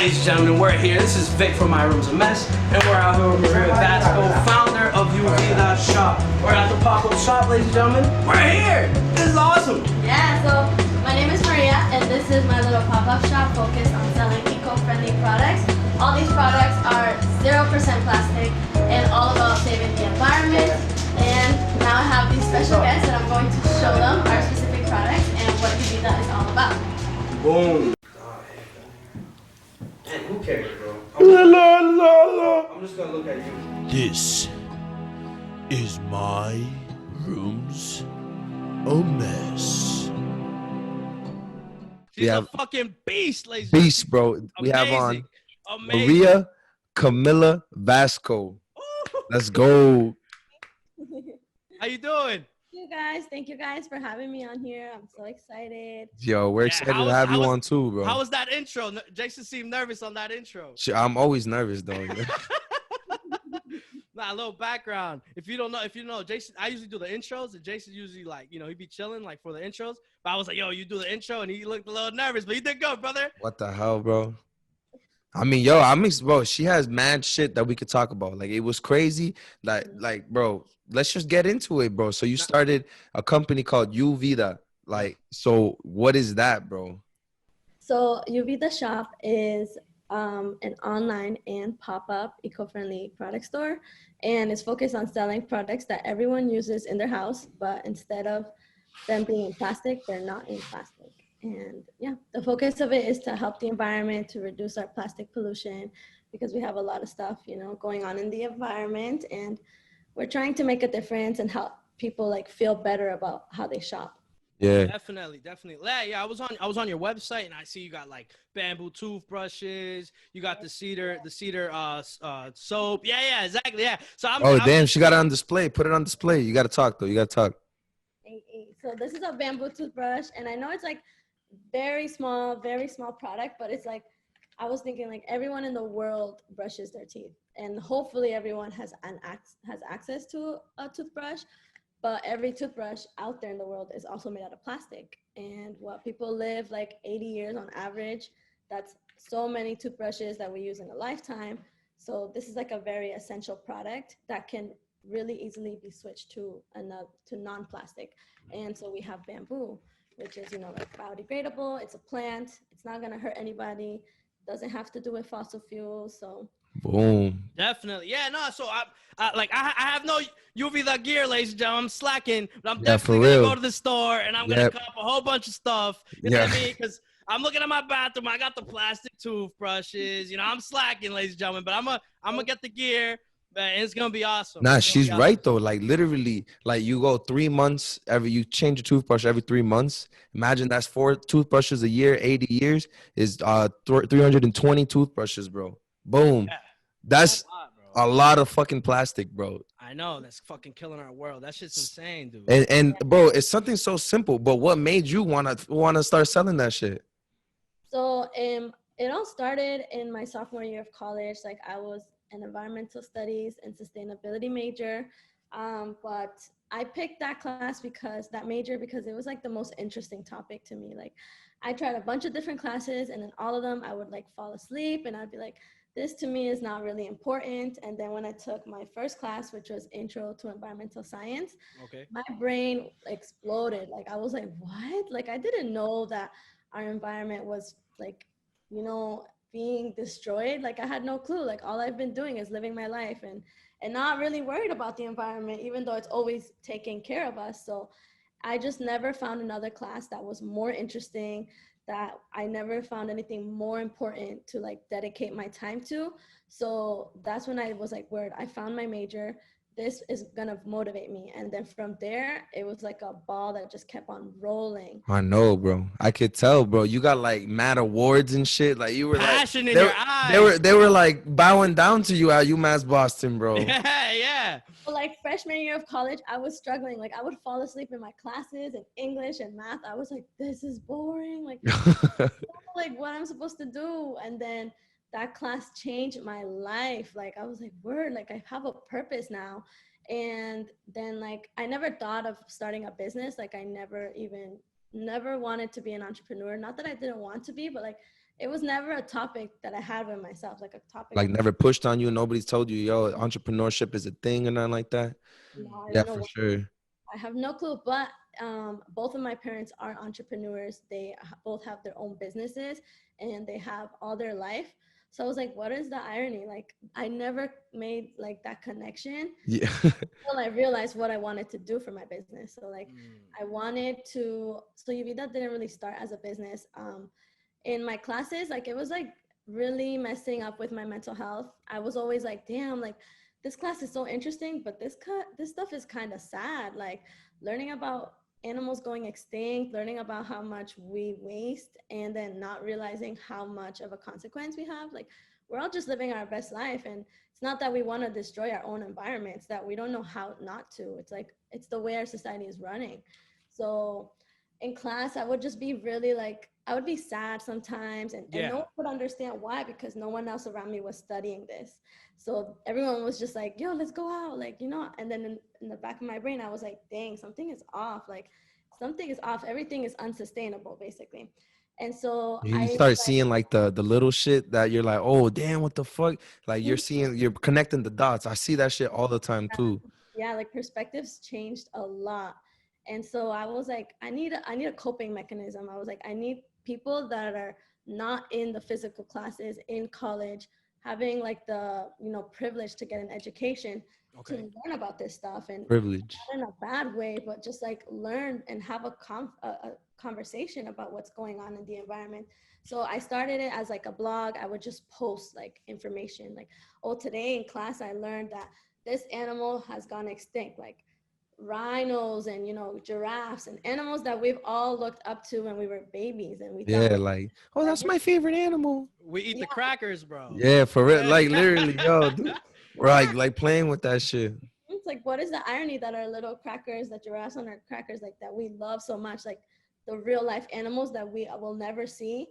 ladies and gentlemen, we're here. This is Vic from My Room's a Mess, and we're out here with Camila Vasco, founder of UVIDA shop. We're at the pop-up shop, ladies and gentlemen. We're here. This is awesome. Yeah, so my name is Maria, and this is my little pop-up shop focused on selling eco-friendly products. All these products are 0% plastic and all about saving the environment. And now I have these special guests that I'm going to show them our specific products and what UVIDA is all about. Boom. Man, who cares, bro? I'm just gonna look at you. This is my room's a mess. She's a fucking beast, ladies. Beast, bro. We have on Amazing. Maria Camila Vasco. Let's go. How you doing? Thank you guys for having me on here. I'm so excited. Yo, we're excited to have you on too, bro. How was that intro? Jason seemed nervous on that intro. I'm always nervous though. Nah, a little background. If you know Jason, I usually do the intros, and Jason usually he'd be chilling like for the intros. But I was like, yo, you do the intro, and he looked a little nervous, but you did good, brother. What the hell, bro? I mean, bro, she has mad shit that we could talk about. Like, it was crazy. Like, bro, let's just get into it, bro. So you started a company called UVIDA. Like, so what is that, bro? So UVIDA shop is an online and pop-up eco-friendly product store, and it's focused on selling products that everyone uses in their house, but instead of them being in plastic, they're not in plastic. And yeah, the focus of it is to help the environment, to reduce our plastic pollution, because we have a lot of stuff, going on in the environment, and we're trying to make a difference and help people feel better about how they shop. Yeah, definitely. Yeah, I was on your website, and I see you got like bamboo toothbrushes. You got the cedar soap. Yeah, exactly. Yeah. So damn, she got it on display. Put it on display. You gotta talk though. You gotta talk. So this is a bamboo toothbrush, and I know it's very small product, but it's I was thinking everyone in the world brushes their teeth, and hopefully everyone has access to a toothbrush. But every toothbrush out there in the world is also made out of plastic. And what people live 80 years on average, that's so many toothbrushes that we use in a lifetime. So this is a very essential product that can really easily be switched to non-plastic. And so we have bamboo, which is, biodegradable. It's a plant. It's not going to hurt anybody. Doesn't have to do with fossil fuels. So boom. Definitely. Yeah, no, so I have no UVIDA gear, ladies and gentlemen. I'm slacking, but I'm definitely going to go to the store, and I'm going to cop a whole bunch of stuff. You know what I mean? Because I'm looking at my bathroom. I got the plastic toothbrushes. I'm slacking, ladies and gentlemen, but I'm gonna get the gear, and it's going to be awesome. Nah, she's right, though. Literally, you go 3 months, you change your toothbrush every 3 months. Imagine that's 4 toothbrushes a year, 80 years is 320 toothbrushes, bro. Boom. Yeah. That's a lot of fucking plastic, bro. I know. That's fucking killing our world. That shit's insane, dude. And bro, it's something so simple, but what made you wanna start selling that shit? So it all started in my sophomore year of college. I was an environmental studies and sustainability major, but I picked that class because it was the most interesting topic to me. I tried a bunch of different classes, and in all of them I would fall asleep, and I'd be this to me is not really important. And then when I took my first class, which was Intro to Environmental Science, my brain exploded. I was what? I didn't know that our environment was being destroyed. I had no clue. All I've been doing is living my life and not really worried about the environment, even though it's always taking care of us. So I just never found another class that was more interesting, that I never found anything more important to dedicate my time to. So that's when I was word, I found my major. This is gonna motivate me. And then from there, it was a ball that just kept on rolling. I know, bro. I could tell, bro. You got mad awards and shit. You were passion in your eyes. They were bowing down to you at UMass Boston, bro. Yeah. Well, freshman year of college, I was struggling. I would fall asleep in my classes in English and math. I was this is boring. What I'm supposed to do. And then that class changed my life. I was word, I have a purpose now. And then I never thought of starting a business. I never wanted to be an entrepreneur. Not that I didn't want to be, but it was never a topic that I had with myself, like a topic. Like never pushed on you. Nobody's told you, yo, entrepreneurship is a thing or nothing like that. No, I Yeah, don't know for what, sure. I have no clue, but both of my parents are entrepreneurs. They both have their own businesses and they have all their life. So I was like, what is the irony? Like, I never made like that connection Yeah. until I realized what I wanted to do for my business. So like, I wanted to, so UVIDA didn't really start as a business. In my classes, like it was like really messing up with my mental health. I was always like, damn, like this class is so interesting, but this stuff is kind of sad. Like learning about animals going extinct, learning about how much we waste, and then not realizing how much of a consequence we have. Like we're all just living our best life, and it's not that we want to destroy our own environment, it's that we don't know how not to. It's like it's the way our society is running. So in class, I would just be really like, I would be sad sometimes, and no one would understand why, because no one else around me was studying this. So everyone was just like, yo, let's go out, like, you know. And then in the back of my brain, I was like, dang, something is off. Like something is off. Everything is unsustainable, basically. And so You start seeing like the little shit that you're like, oh damn, what the fuck? Like you're connecting the dots. I see that shit all the time too. Yeah, like perspectives changed a lot. And so I was like, I need a coping mechanism. I was like, I need people that are not in the physical classes in college, having like the, you know, privilege to get an education, to learn about this stuff, and Privilege. not in a bad way, but just like learn and have a conversation about what's going on in the environment. So I started it as like a blog. I would just post like information like, oh, today in class I learned that this animal has gone extinct, like rhinos and, you know, giraffes and animals that we've all looked up to when we were babies, and we thought, Like, oh, that's my favorite animal. We eat the crackers, bro. Yeah, for real. Like literally, yo, dude. Right, like playing with that shit. it's like, what is the irony that our little crackers, that giraffes on our crackers, like that we love so much, like the real life animals that we will never see,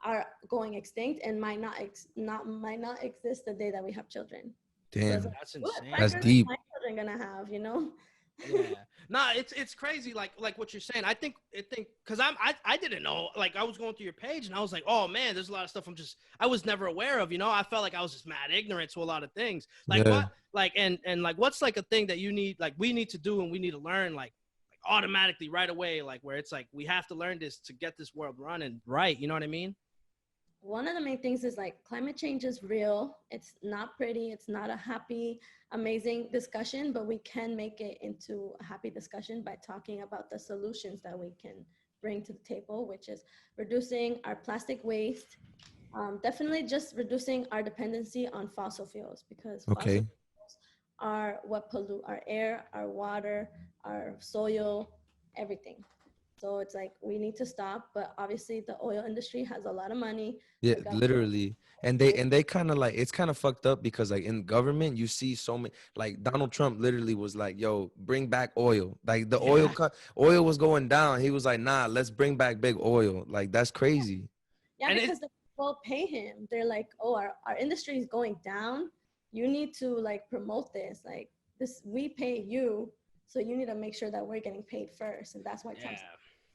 are going extinct and might not exist the day that we have children. Damn, So That's what insane. That's crackers deep. are my children gonna have, you know? Yeah. Nah, it's crazy. Like what you're saying. I think because I didn't know. Like I was going through your page and I was like, oh man, there's a lot of stuff I was never aware of. You know, I felt like I was just mad ignorant to a lot of things. Like what, like and like what's like a thing that you need, like we need to do and we need to learn like automatically right away, like where it's like we have to learn this to get this world running right. You know what I mean? One of the main things is like climate change is real. It's not pretty. It's not a happy, amazing discussion, but we can make it into a happy discussion by talking about the solutions that we can bring to the table, which is reducing our plastic waste. Definitely just reducing our dependency on fossil fuels, because fossil fuels are what pollute our air, our water, our soil, everything. So it's like we need to stop, but obviously the oil industry has a lot of money. Yeah, literally. And they kind of like, it's kind of fucked up because like in government, you see so many, like Donald Trump literally was like, yo, bring back oil. Like the oil was going down. He was like, nah, let's bring back big oil. Like that's crazy. Yeah, And because the people pay him. They're like, oh, our industry is going down. You need to like promote this. Like this, we pay you. So you need to make sure that we're getting paid first. And that's why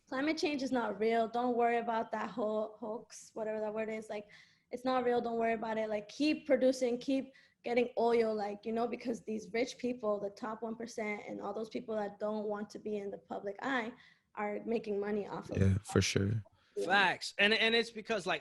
climate change is not real. Don't worry about that whole hoax, whatever that word is. Like, it's not real. Don't worry about it. Like, keep producing, keep getting oil, like, you know, because these rich people, the top 1%, and all those people that don't want to be in the public eye are making money off of it. Yeah, for sure. Facts. And it's because the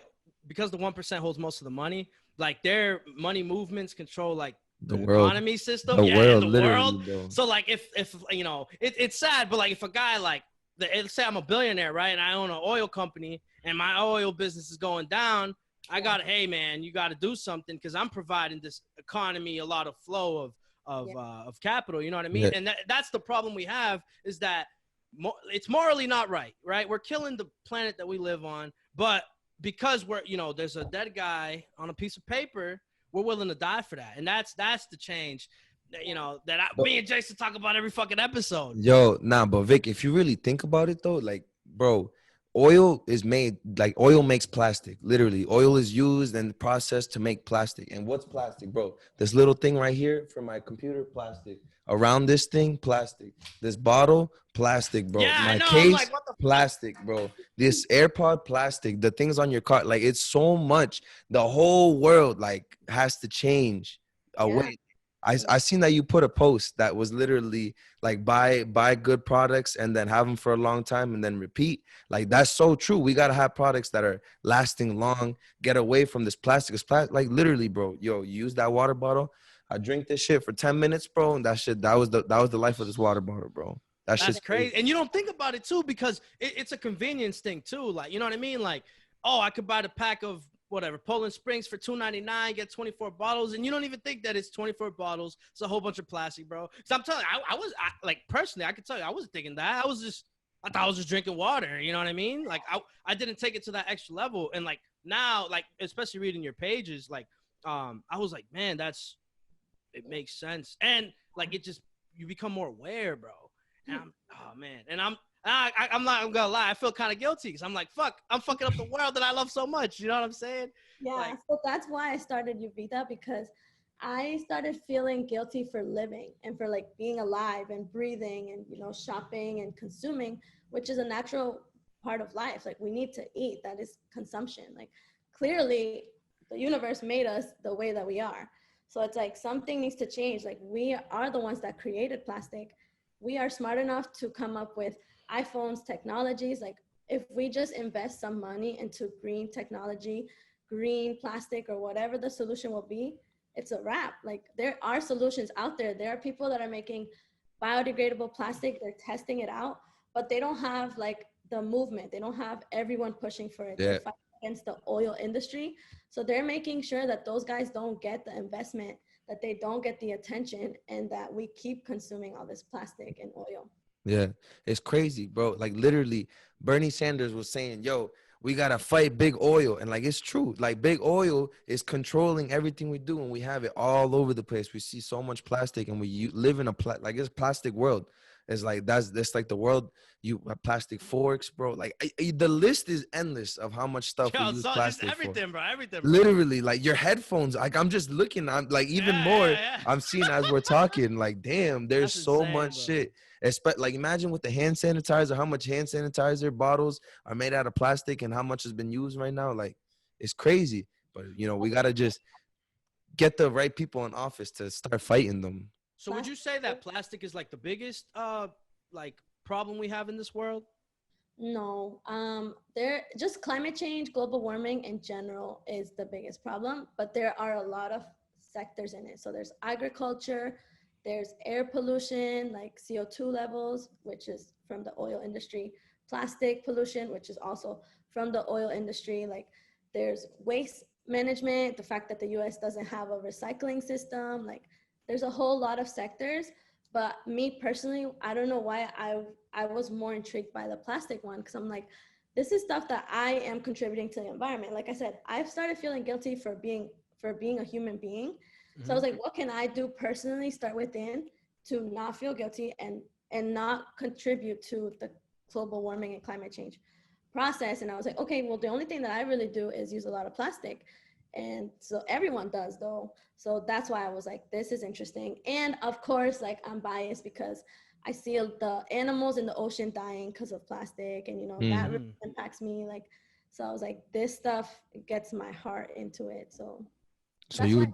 1% holds most of the money, like their money movements control like the world economy system. The world, the literally, world. bro. So like if you know, it's sad, but like if a guy like let's say I'm a billionaire, right? And I own an oil company and my oil business is going down. Hey man, you got to do something because I'm providing this economy a lot of flow of capital. You know what I mean? Yeah. And that's the problem we have is that it's morally not right? We're killing the planet that we live on, but because there's a dead guy on a piece of paper, we're willing to die for that. And that's the change. Me and Jason talk about every fucking episode. Yo, nah, but Vic, if you really think about it though, like, bro, oil makes plastic. Literally, oil is used and processed to make plastic. And what's plastic, bro? This little thing right here for my computer, plastic. Around this thing, plastic. This bottle, plastic, bro. Yeah, I My know. I'm case, like, what the plastic, bro. This AirPod, plastic. The things on your car, like it's so much. The whole world like has to change away. I seen that you put a post that was literally like buy good products and then have them for a long time and then repeat. Like that's so true. We gotta have products that are lasting long. Get away from this plastic. It's plastic. Like literally, bro. Yo, you use that water bottle. I drink this shit for 10 minutes, bro. And that was the life of this water bottle, bro. That That's shit's crazy. And you don't think about it too, because it's a convenience thing too. Like, you know what I mean? Like, oh, I could buy the pack of whatever, Poland Springs for $2.99, get 24 bottles. And you don't even think that it's 24 bottles. It's a whole bunch of plastic, bro. So I'm telling you, like personally, I could tell you, I wasn't thinking that. I thought I was just drinking water. You know what I mean? Like I didn't take it to that extra level. And like now, like, especially reading your pages, like, I was like, man, it makes sense. And like, you become more aware, bro. And I'm not gonna lie, I feel kind of guilty because I'm like, fuck, I'm fucking up the world that I love so much. You know what I'm saying? Yeah, Like, so that's why I started UVIDA, because I started feeling guilty for living and for like being alive and breathing and, you know, shopping and consuming, which is a natural part of life. Like we need to eat, that is consumption. Like clearly the universe made us the way that we are. So it's like something needs to change. Like we are the ones that created plastic. We are smart enough to come up with iPhones, technologies. Like if we just invest some money into green technology, green plastic, or whatever the solution will be, it's a wrap. Like there are solutions out there. There are people that are making biodegradable plastic. They're testing it out, but they don't have like the movement. They don't have everyone pushing for it to fight against the oil industry. So they're making sure that those guys don't get the investment, that they don't get the attention, and that we keep consuming all this plastic and oil. Yeah, it's crazy, bro. Like literally, Bernie Sanders was saying, "Yo, we gotta fight big oil," and like it's true. Like big oil is controlling everything we do, and we have it all over the place. We see so much plastic, and we live in like it's plastic world. It's like that's like the world. You have plastic forks, bro. Like the list is endless of how much stuff we use so just plastic everything, bro. Everything, bro. literally, like your headphones. Like I'm just looking. I'm like even more. Yeah. I'm seeing as we're talking. Like damn, there's That's so insane, much bro. shit. Like imagine with the hand sanitizer, how much hand sanitizer bottles are made out of plastic and how much has been used right now. Like it's crazy. But you know, we gotta just get the right people in office to start fighting them. So would you say that plastic is like the biggest like problem we have in this world? No, there just climate change, global warming in general is the biggest problem, but there are a lot of sectors in it. So there's agriculture, there's air pollution, like CO2 levels, which is from the oil industry, plastic pollution, which is also from the oil industry. Like there's waste management, the fact that the US doesn't have a recycling system, like there's a whole lot of sectors. But me personally, I don't know why I was more intrigued by the plastic one, because I'm like, this is stuff that I am contributing to the environment. Like I said, I've started feeling guilty for being a human being. Mm-hmm. So I was like, what can I do personally, start within, to not feel guilty and not contribute to the global warming and climate change process? And I was like, okay, well, the only thing that I really do is use a lot of plastic. And so everyone does though. So that's why I was like, this is interesting. And of course, like I'm biased because I see the animals in the ocean dying because of plastic, and you know, that really impacts me. Like, so I was like, this stuff gets my heart into it. So you would,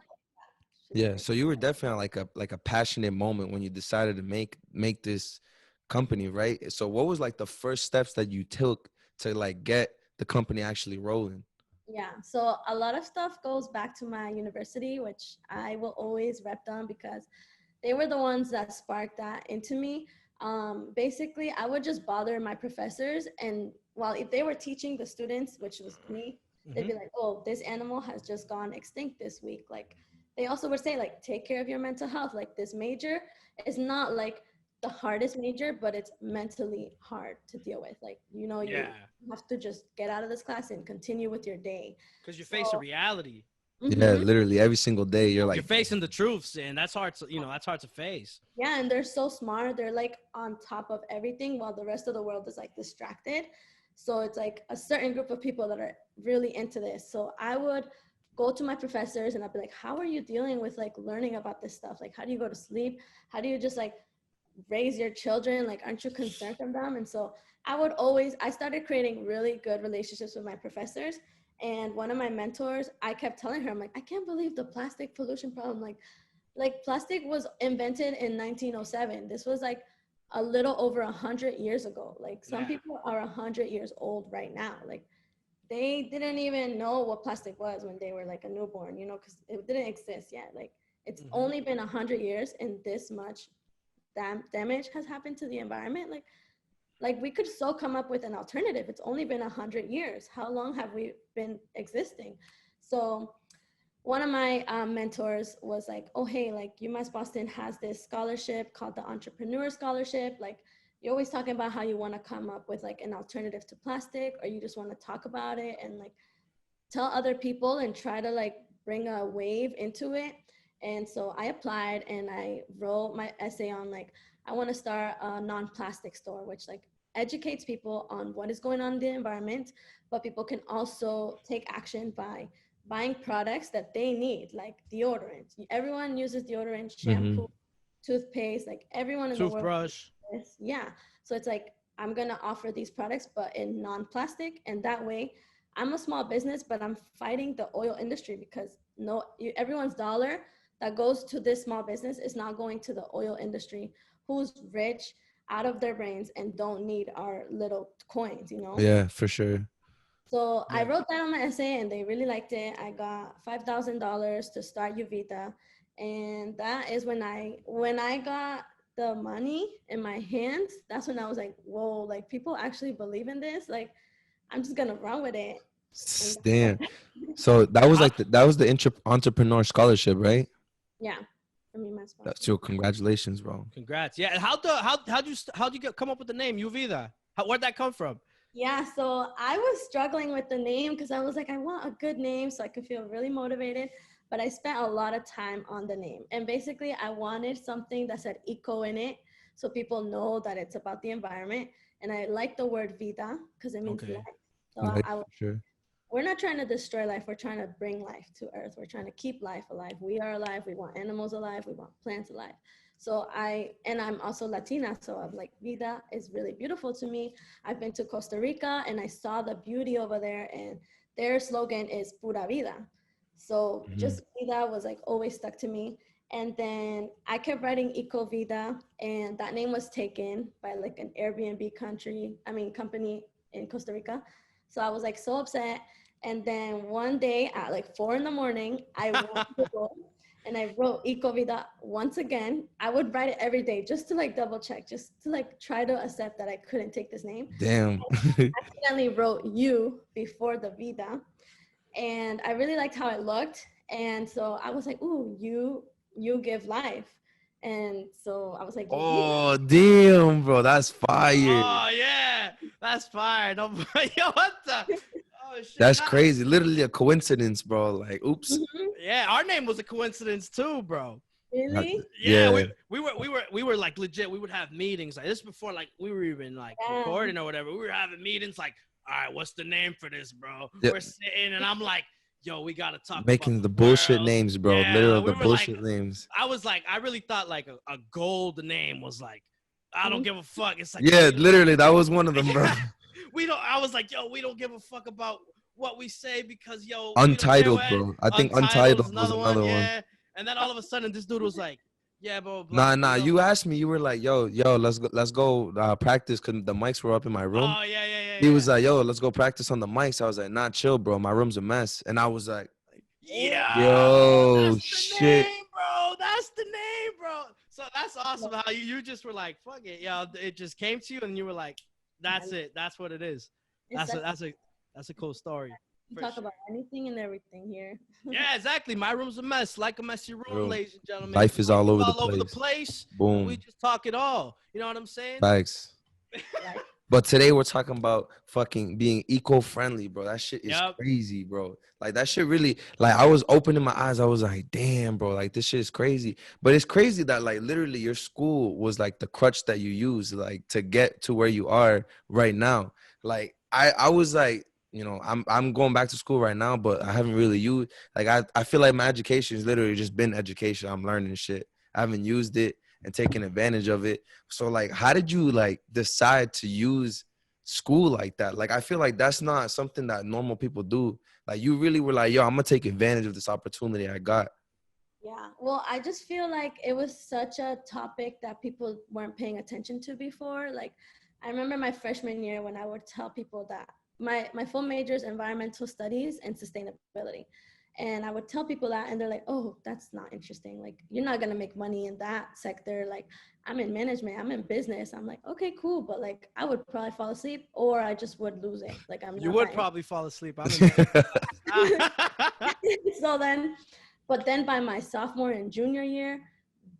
yeah. So you were definitely like a passionate moment when you decided to make this company, right? So what was like the first steps that you took to like get the company actually rolling? Yeah, so a lot of stuff goes back to my university, which I will always rep them because they were the ones that sparked that into me. Basically, I would just bother my professors, and while if they were teaching the students, which was me, they'd be like, oh, this animal has just gone extinct this week. Like they also would say, like, take care of your mental health. Like this major is not like the hardest major, but it's mentally hard to deal with. Like, you know, you have to just get out of this class and continue with your day. Because you face a reality. Yeah, literally every single day you're like, you're facing the truths, and that's hard to, that's hard to face. Yeah, and they're so smart. They're like on top of everything while the rest of the world is like distracted. So it's like a certain group of people that are really into this. So I would go to my professors and I'll be like, how are you dealing with like learning about this stuff? Like, how do you go to sleep? How do you just like raise your children? Like, aren't you concerned for them? And so I started creating really good relationships with my professors. And one of my mentors, I kept telling her, I'm like, I can't believe the plastic pollution problem. Like plastic was invented in 1907. This was like a little over 100 years ago. Like some people are 100 years old right now. Like they didn't even know what plastic was when they were like a newborn, you know, because it didn't exist yet. Like it's only been 100 years and this much damage has happened to the environment. Like we could still come up with an alternative. It's only been 100 years. How long have we been existing? So one of my mentors was like, oh, hey, like UMass Boston has this scholarship called the Entrepreneur Scholarship. Like you're always talking about how you want to come up with like an alternative to plastic, or you just want to talk about it and like tell other people and try to like bring a wave into it. And so I applied and I wrote my essay on like, I want to start a non-plastic store, which like educates people on what is going on in the environment, but people can also take action by buying products that they need, like deodorant. Everyone uses deodorant, shampoo, toothpaste, like everyone in the world. Toothbrush. Yeah. So it's like, I'm going to offer these products, but in non-plastic. And that way I'm a small business, but I'm fighting the oil industry because everyone's dollar that goes to this small business is not going to the oil industry, who's rich out of their brains and don't need our little coins, you know? Yeah, for sure. So I wrote that on my essay and they really liked it. I got $5,000 to start UVIDA. And that is when I got the money in my hands, that's when I was like, whoa, like people actually believe in this. Like, I'm just gonna run with it. Damn. So that was like that was the entrepreneur scholarship, right? Yeah. I mean, my sponsor. So congratulations, bro. Congrats. Yeah. How'd you come up with the name UVIDA? Where'd that come from? Yeah, so I was struggling with the name because I was like, I want a good name so I could feel really motivated. But I spent a lot of time on the name. And basically, I wanted something that said eco in it so people know that it's about the environment. And I like the word vida because it means life. So we're not trying to destroy life. We're trying to bring life to Earth. We're trying to keep life alive. We are alive. We want animals alive. We want plants alive. So I'm also Latina, so I'm like, vida is really beautiful to me. I've been to Costa Rica and I saw the beauty over there, and their slogan is pura vida. So just vida was like always stuck to me. And then I kept writing Eco Vida, and that name was taken by like an Airbnb company in Costa Rica. So I was like so upset. And then one day at like 4 a.m, I went to Google and I wrote Eco Vida once again. I would write it every day just to like double check, just to like try to accept that I couldn't take this name. Damn. I accidentally wrote U before the Vida. And I really liked how it looked. And so I was like, ooh, you give life. And so I was like, oh, damn, bro. That's fire. Oh, yeah. That's fire. Yo, what the? Oh, shit. That's crazy. Literally a coincidence, bro. Like, oops. Yeah, our name was a coincidence too, bro. Really? Yeah. We were like legit. We would have meetings like this before, like we were even like recording or whatever. We were having meetings like, all right, what's the name for this, bro? We're sitting and I'm like, yo, we gotta talk. Making about the bullshit names, bro. Yeah, Literally the bullshit names. I was like, I really thought like a gold name was like, I don't give a fuck. It's like, yeah, literally that was one of them, bro. I was like, yo, we don't give a fuck about what we say because Untitled, bro. I think Untitled was another one. Yeah. And then all of a sudden this dude was like, yeah, bro. Nah. You asked me, you were like, yo, let's go practice because the mics were up in my room. Oh, yeah. He was like, yo, let's go practice on the mics. I was like, nah, chill, bro. My room's a mess. And I was like, yeah. Yo, that's shit. The name, bro. That's the name, bro. So that's awesome how you just were like, fuck it. Yo, it just came to you and you were like, that's it. That's what it is. That's a cool story. You talk about anything and everything here. Yeah, exactly. My room's a mess, like a messy room, ladies and gentlemen. Life is all over the place. Boom. We just talk it all. You know what I'm saying? Thanks. But today we're talking about fucking being eco-friendly, bro. That shit is crazy, bro. Like that shit really, like I was opening my eyes. I was like, damn, bro, like this shit is crazy. But it's crazy that like literally your school was like the crutch that you use like to get to where you are right now. Like I was like, you know, I'm going back to school right now, but I haven't really used, like, I feel like my education has literally just been education. I'm learning shit. I haven't used it and taken advantage of it. So like, how did you like decide to use school like that? Like, I feel like that's not something that normal people do. Like, you really were like, yo, I'm gonna take advantage of this opportunity I got. Yeah, well, I just feel like it was such a topic that people weren't paying attention to before. Like, I remember my freshman year when I would tell people that my full major is environmental studies and sustainability. And I would tell people that, and they're like, oh, that's not interesting. Like, you're not going to make money in that sector. Like, I'm in management, I'm in business. I'm like, okay, cool. But like, I would probably fall asleep or I just would lose it. Like, I'm You not would that probably fall asleep. I'm in so then, but then by my sophomore and junior year,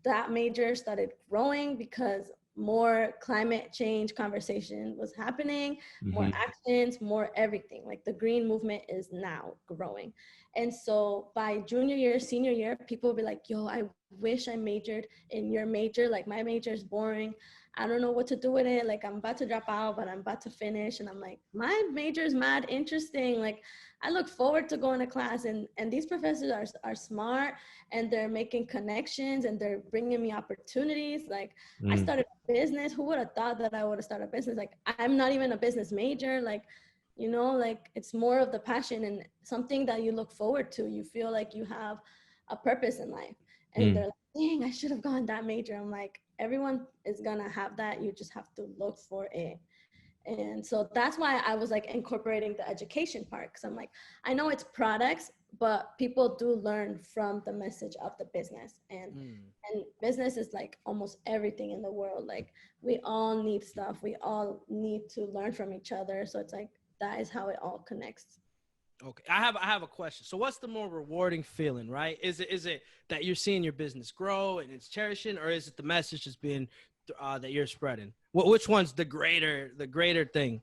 that major started growing because more climate change conversation was happening, more Mhm. actions, more everything. Like the green movement is now growing. And so by junior year, senior year, people will be like, yo, I wish I majored in your major. Like my major is boring. I don't know what to do with it. Like I'm about to drop out, but I'm about to finish. And I'm like, my major is mad interesting. Like I look forward to going to class, and these professors are smart and they're making connections and they're bringing me opportunities. Like I Mm. started a business. Who would have thought that I would have started a business? Like I'm not even a business major. Like, you know, like it's more of the passion and something that you look forward to. You feel like you have a purpose in life. And Mm. they're like, dang, I should have gone that major. I'm like, everyone is gonna have that. You just have to look for it. And so that's why I was like incorporating the education part, because I'm like, I know it's products, but people do learn from the message of the business. And business is like almost everything in the world. Like we all need stuff. We all need to learn from each other. So it's like that is how it all connects. Okay, I have a question. So, what's the more rewarding feeling, right? Is it that you're seeing your business grow and it's cherishing, or is it the message is being that you're spreading? Which one's the greater thing?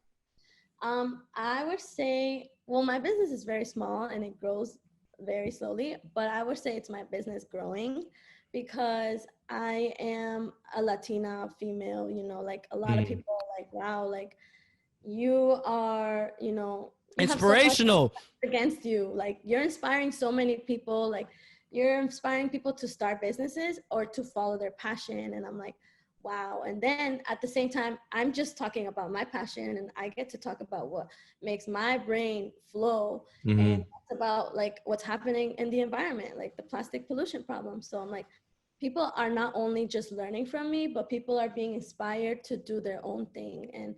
I would say, well, my business is very small and it grows very slowly, but I would say it's my business growing because I am a Latina female, you know, like a lot of Mm. people are like, wow, like you are, you know, you have so much Inspirational. against you. Like you're inspiring so many people, like you're inspiring people to start businesses or to follow their passion. And I'm like, wow. And then at the same time, I'm just talking about my passion and I get to talk about what makes my brain flow. And Mhm. it's about like what's happening in the environment, like the plastic pollution problem. So I'm like, people are not only just learning from me, but people are being inspired to do their own thing and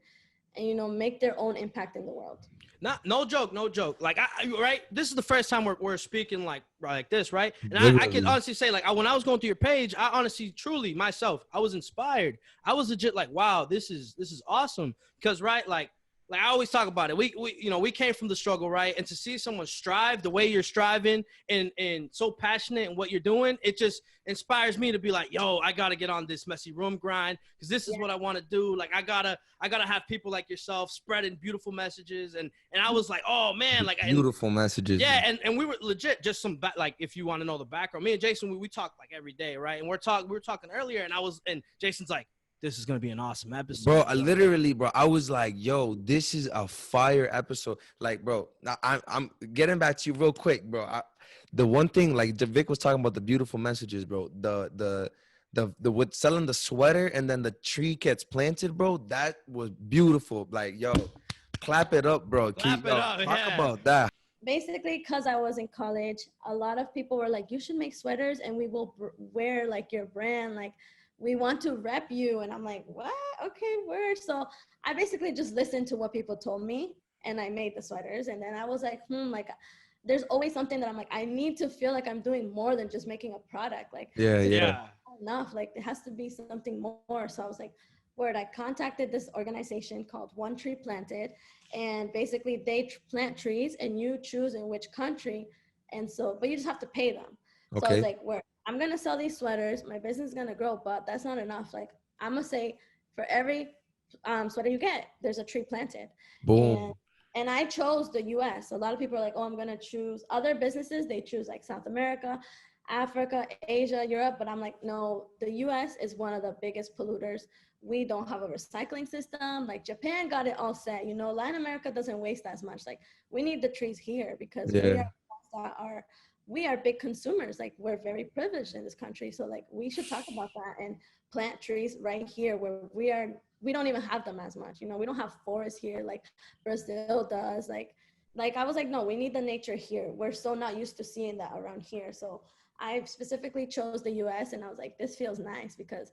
you know, make their own impact in the world. Not no joke, no joke. Like right, this is the first time we're speaking like this, right? And I can Literally. honestly say like when I was going through your page, I honestly, truly myself, I was inspired. I was legit like, wow, this is awesome. Because right, like I always talk about it. We you know we came from the struggle, right? And to see someone strive the way you're striving and so passionate in what you're doing, it just inspires me to be like, yo, I gotta get on this messy room grind because this is Yeah. what I want to do. Like I gotta have people like yourself spreading beautiful messages and I was like, oh man, like and Beautiful messages. yeah, and we were legit just like if you want to know the background, me and Jason we talk like every day, right? And we were talking earlier, and Jason's like, this is gonna be an awesome Bro, episode. I literally, bro, I was like, yo, this is a fire episode. Like, bro, now I'm getting back to you real quick, bro. The one thing, like Vic was talking about the beautiful messages, bro. The with selling the sweater and then the tree gets planted, bro. That was beautiful. Like, yo, clap it up, bro. Clap it up, Talk yeah. about that. Basically, because I was in college, a lot of people were like, you should make sweaters and we will wear like your brand. Like, we want to rep you. And I'm like, what? Okay, word. So I basically just listened to what people told me and I made the sweaters. And then I was like, like, there's always something that I'm like, I need to feel like I'm doing more than just making a product. Like, Yeah, this is yeah. Yeah. not enough. Like, it has to be something more. So I was like, word, I contacted this organization called One Tree Planted, and basically they plant trees and you choose in which country. And so, but you just have to pay them. So I was Okay. like, word, I'm gonna sell these sweaters, my business is gonna grow, but that's not enough. Like, I'm gonna say for every sweater you get, there's a tree planted. Boom. And I chose the US. A lot of people are like, oh, I'm gonna choose other businesses. They choose like South America, Africa, Asia, Europe. But I'm like, no, the US is one of the biggest polluters. we don't have a recycling system. Like Japan got it all set. You know, Latin America doesn't waste as much. Like we need the trees here because we are big consumers. Like we're very privileged in this country. So like we should talk about that and plant trees right here where we don't even have them as much. You know, we don't have forests here like Brazil does. Like I was like, no, we need the nature here. We're so not used to seeing that around here. So I specifically chose the US and I was like, this feels nice because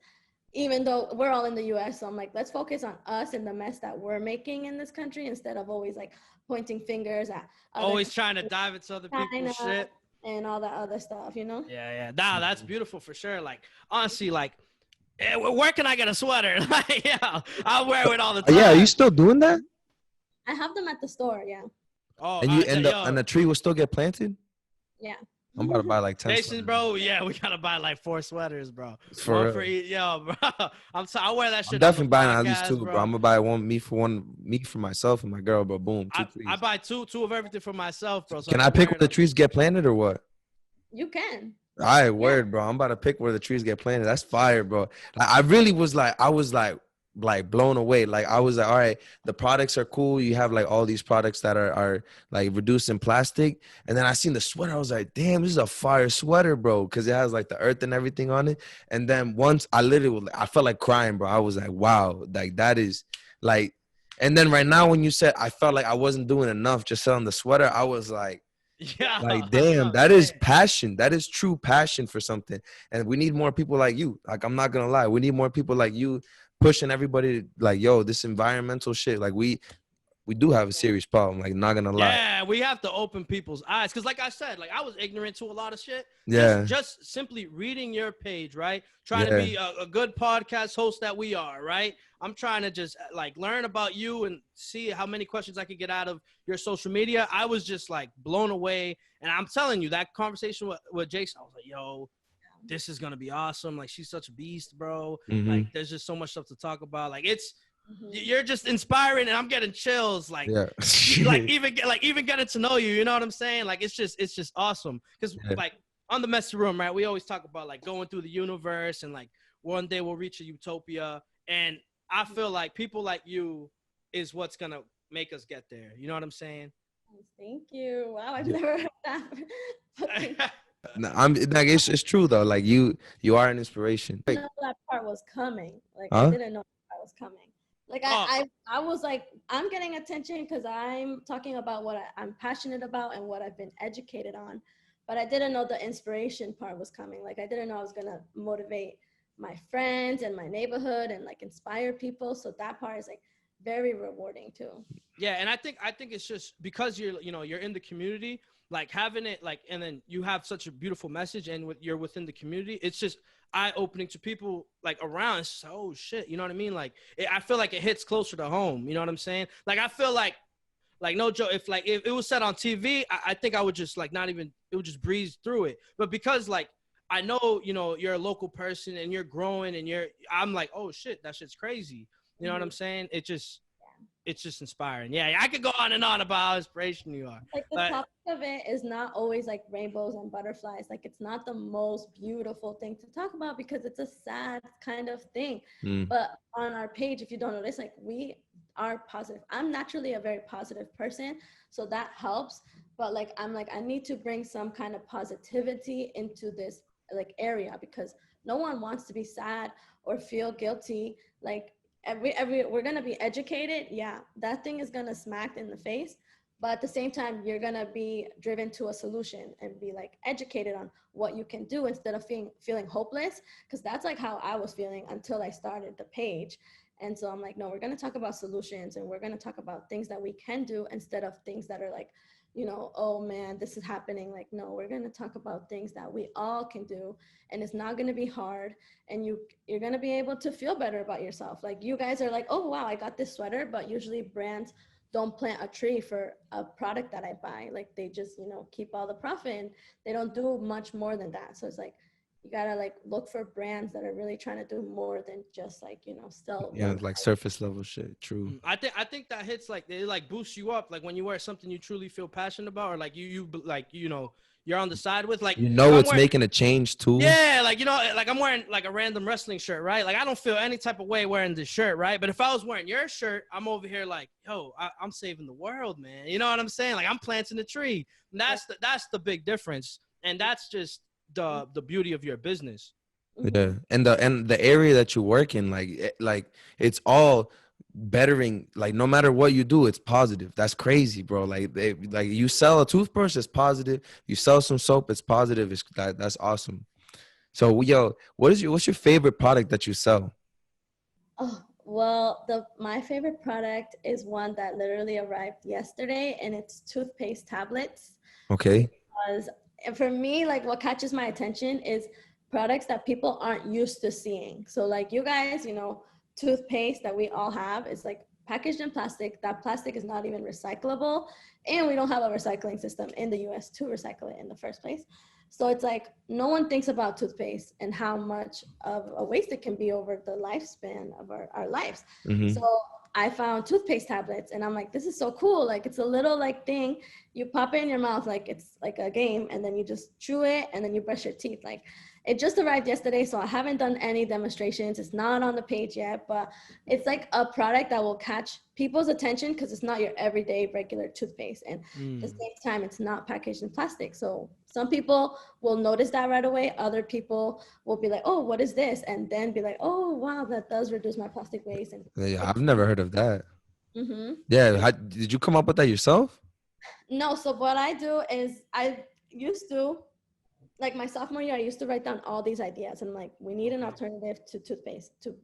even though we're all in the US, so I'm like, let's focus on us and the mess that we're making in this country instead of always like pointing fingers at always trying to dive into other people's shit and all that other stuff, you know? Yeah. Nah, that's beautiful for sure. Like, honestly, like, where can I get a sweater? Like, yeah, I'll wear it all the time. Yeah, are you still doing that? I have them at the store, yeah. Oh, And and the tree will still get planted? Yeah. I'm about to buy like 10 Jason, sweaters. bro, yeah, we gotta buy like 4 sweaters, bro. For for each, yo, bro. I'll wear that shit. I'm definitely buying at least 2, bro. I'm gonna buy me for myself and my girl, bro. Boom, 2 trees. I buy two of everything for myself, bro. So can I pick where the trees get planted or what? You can. All right, word, bro. I'm about to pick where the trees get planted. That's fire, bro. Like, I really was like, I was like blown away. Like I was like, all right, the products are cool. You have like all these products that are like reduced in plastic. And then I seen the sweater. I was like, damn, this is a fire sweater, bro. Cause it has like the earth and everything on it. And then once I felt like crying, bro. I was like, wow, like that is like, and then right now when you said I felt like I wasn't doing enough just selling the sweater, I was like, yeah, like damn, that is passion. That is true passion for something. And we need more people like you. Like I'm not gonna lie, we need more people like you pushing everybody like, yo, this environmental shit. Like we do have a serious problem. Like not gonna lie. Yeah, we have to open people's eyes. Cause like I said, like I was ignorant to a lot of shit. Yeah. Just simply reading your page, right? Trying to be a good podcast host that we are, right? I'm trying to just like learn about you and see how many questions I could get out of your social media. I was just like blown away. And I'm telling you, that conversation with Jason, I was like, yo, this is going to be awesome. Like, she's such a beast, bro. Mm-hmm. Like, there's just so much stuff to talk about. Like, you're just inspiring and I'm getting chills. Like, even getting to know you, you know what I'm saying? Like, it's just awesome. Cause like on the messy room, right? We always talk about like going through the universe and like one day we'll reach a utopia. And I feel like people like you is what's going to make us get there. You know what I'm saying? Thank you. Wow. I've never heard that. No, I'm like it's true though. Like you are an inspiration. I didn't know that part was coming. Like I didn't know that part was coming. Like I was like, I'm getting attention because I'm talking about what I'm passionate about and what I've been educated on. But I didn't know the inspiration part was coming. Like I didn't know I was gonna motivate my friends and my neighborhood and like inspire people. So that part is like very rewarding too. Yeah, and I think it's just because you're in the community, like having it like, and then you have such a beautiful message and you're within the community, it's just eye-opening to people like around. It's just, oh shit, you know what I mean? Like I feel like it hits closer to home, you know what I'm saying? Like I feel like no joke, if it was said on TV, I think I would just like it would just breeze through it. But because like I know, you're a local person and you're growing and I'm like, oh shit, that shit's crazy. You know what I'm saying? It's just inspiring. Yeah, I could go on and on about how inspirational you are. Like the topic of it is not always like rainbows and butterflies. Like it's not the most beautiful thing to talk about because it's a sad kind of thing. But on our page, if you don't notice, like we are positive. I'm naturally a very positive person, so that helps. But like I'm like I need to bring some kind of positivity into this like area because no one wants to be sad or feel guilty. Like we're gonna be educated, yeah, that thing is gonna smack in the face, but at the same time you're gonna be driven to a solution and be like educated on what you can do instead of feeling hopeless, because that's like how I was feeling until I started the page. And so I'm like, no, we're gonna talk about solutions and we're gonna talk about things that we can do instead of things that are like, oh man, this is happening. Like, no, we're going to talk about things that we all can do and it's not going to be hard. And you're going to be able to feel better about yourself. Like you guys are like, oh, wow, I got this sweater, but usually brands don't plant a tree for a product that I buy. Like they just, keep all the profit and they don't do much more than that. So it's like, you gotta like look for brands that are really trying to do more than just like sell. Yeah, like surface level shit. True. I think that hits like it like boosts you up like when you wear something you truly feel passionate about, or like you you're on the side with. Like, You know, I'm it's making a change too. yeah, like, you know, like I'm wearing like a random wrestling shirt, right? Like I don't feel any type of way wearing this shirt, right? But if I was wearing your shirt, I'm over here like, yo, I'm saving the world, man. You know what I'm saying? Like I'm planting a tree. And that's the big difference, and that's just the beauty of your business. Yeah, and the area that you work in, like it's all bettering. Like no matter what you do, it's positive. That's crazy, bro. Like you sell a toothbrush, it's positive. You sell some soap, it's positive. That's awesome. So yo, what's your favorite product that you sell? Oh, well, my favorite product is one that literally arrived yesterday, and it's toothpaste tablets. Okay. Because for me, like what catches my attention is products that people aren't used to seeing. So like you guys, you know, toothpaste that we all have is like packaged in plastic. That plastic is not even recyclable, and we don't have a recycling system in the US to recycle it in the first place. So it's like no one thinks about toothpaste and how much of a waste it can be over the lifespan of our lives. Mm-hmm. So I found toothpaste tablets, and I'm like, this is so cool. Like it's a little like thing, you pop it in your mouth like it's like a game, and then you just chew it and then you brush your teeth. Like it just arrived yesterday, so I haven't done any demonstrations. It's not on the page yet, but it's like a product that will catch people's attention because it's not your everyday regular toothpaste. And at the same time, it's not packaged in plastic. So some people will notice that right away. Other people will be like, oh, what is this? And then be like, oh, wow, that does reduce my plastic waste. And Yeah, I've never heard of that. mm-hmm. Yeah, did you come up with that yourself? No, so what I do is I used to, like my sophomore year, I used to write down all these ideas, and like, we need an alternative to toothpaste, to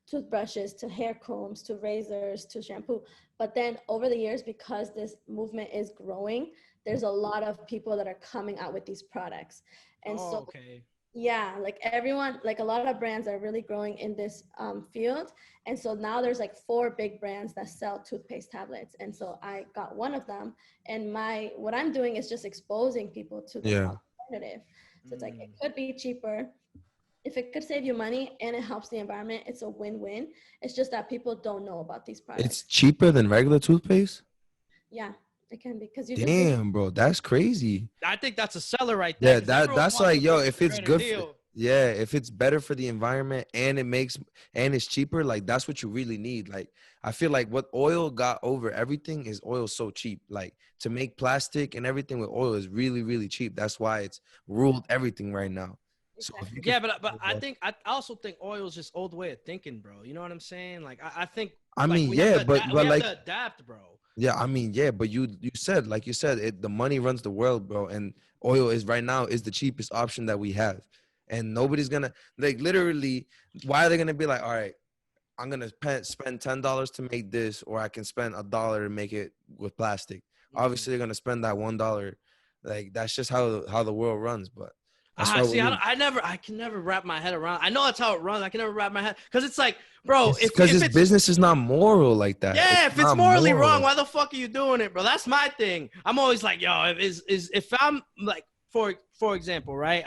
toothbrushes, to hair combs, to razors, to shampoo. But then over the years, because this movement is growing, there's a lot of people that are coming out with these products. And yeah, like everyone, like a lot of brands are really growing in this field. And so now there's like 4 big brands that sell toothpaste tablets. And so I got one of them, and what I'm doing is just exposing people to the alternative. So it's like, it could be cheaper. If it could save you money and it helps the environment, it's a win-win. It's just that people don't know about these products. It's cheaper than regular toothpaste? Yeah, it can be, because you Damn, bro, that's crazy. I think that's a seller right there. Yeah, that's like, yo, if it's good if it's better for the environment and it's cheaper, like that's what you really need. Like I feel like what oil got over everything is oil so cheap. Like to make plastic and everything with oil is really, really cheap. That's why it's ruled everything right now. So yeah, but I also think oil is just old way of thinking, bro. You know what I'm saying? Like I think. I mean, we yeah, have but we like have to adapt, bro. Yeah, I mean, yeah, but you said, like you said, the money runs the world, bro, and oil is right now is the cheapest option that we have, and nobody's gonna, like, literally, why are they gonna be like, all right, I'm gonna spend $10 to make this, or I can spend $1 to make it with plastic. Obviously, they're gonna spend that $1. Like that's just how the world runs, but. I can never wrap my head around. I know that's how it runs. I can never wrap my head because it's like, bro, because his business is not moral like that. Yeah, if it's morally wrong, why the fuck are you doing it, bro? That's my thing. I'm always like, yo, if I'm like, for example, right?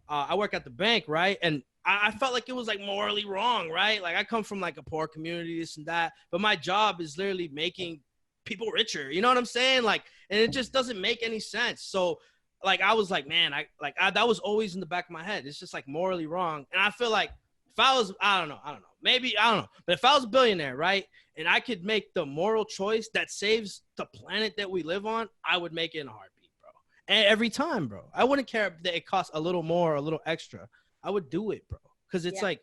I work at the bank, right? And I felt like it was like morally wrong, right? Like I come from like a poor community, this and that, but my job is literally making people richer. You know what I'm saying? Like, and it just doesn't make any sense. So. Like I was like, man, that was always in the back of my head. It's just like morally wrong. And I feel like if I was, I don't know, maybe, I don't know. But if I was a billionaire, right, and I could make the moral choice that saves the planet that we live on, I would make it in a heartbeat, bro. And every time, bro. I wouldn't care if it costs a little more or a little extra. I would do it, bro. Because it's like,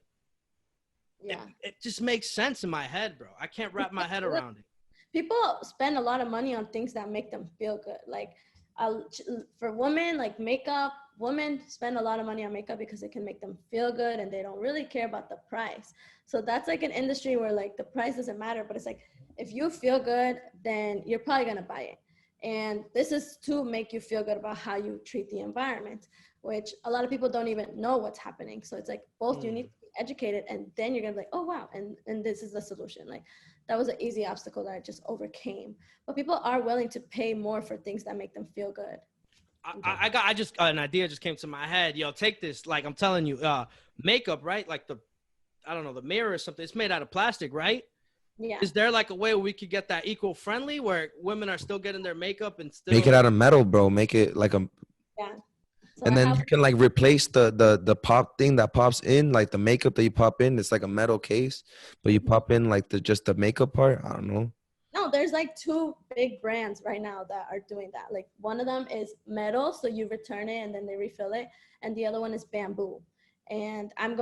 it just makes sense in my head, bro. I can't wrap my head around it. People spend a lot of money on things that make them feel good. Like, for women, like makeup, women spend a lot of money on makeup because it can make them feel good, and they don't really care about the price. So that's like an industry where like the price doesn't matter, but it's like, if you feel good, then you're probably gonna buy it. And this is to make you feel good about how you treat the environment, which a lot of people don't even know what's happening. So it's like both you need to be educated, and then you're gonna be like, oh wow, and this is the solution. Like that was an easy obstacle that I just overcame. But people are willing to pay more for things that make them feel good. I just an idea just came to my head. Yo, take this. Like I'm telling you, makeup, right? Like the mirror or something. It's made out of plastic, right? Yeah. Is there like a way where we could get that eco-friendly where women are still getting their makeup and still make it out of metal, bro? Make it like Yeah. So And I then have you can like replace the pop thing that pops in, like the makeup that you pop in. It's like a metal case, but you pop in like the makeup part. I don't know. no, there's like two big brands right now that are doing that. Like one of them is metal, so you return it and then they refill it, and the other one is bamboo. And I'm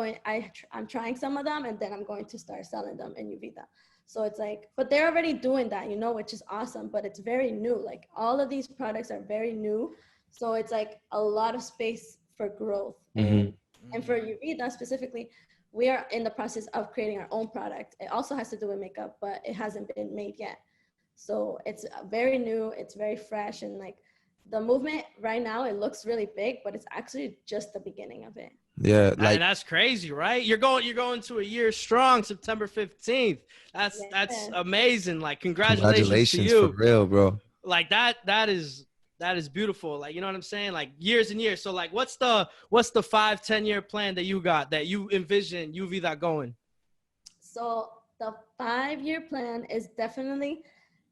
trying some of them, and then I'm going to start selling them in UVIDA. So it's like, but they're already doing that, you know, which is awesome. But it's very new. Like all of these products are very new, so it's like a lot of space for growth. Mm-hmm. And for UVIDA specifically, we are in the process of creating our own product. It also has to do with makeup, but it hasn't been made yet. So it's very new, it's very fresh, and like the movement right now, it looks really big, but it's actually just the beginning of it. Yeah, And like that's crazy, right? You're going to a year strong, September 15th. That's Yeah. amazing. Like congratulations to congratulations for you. real, bro. Like that is beautiful. Like, you know what I'm saying? Like years and years. So like what's the 5-10 year plan that you got, that you envision UV that going? So the 5-year plan is definitely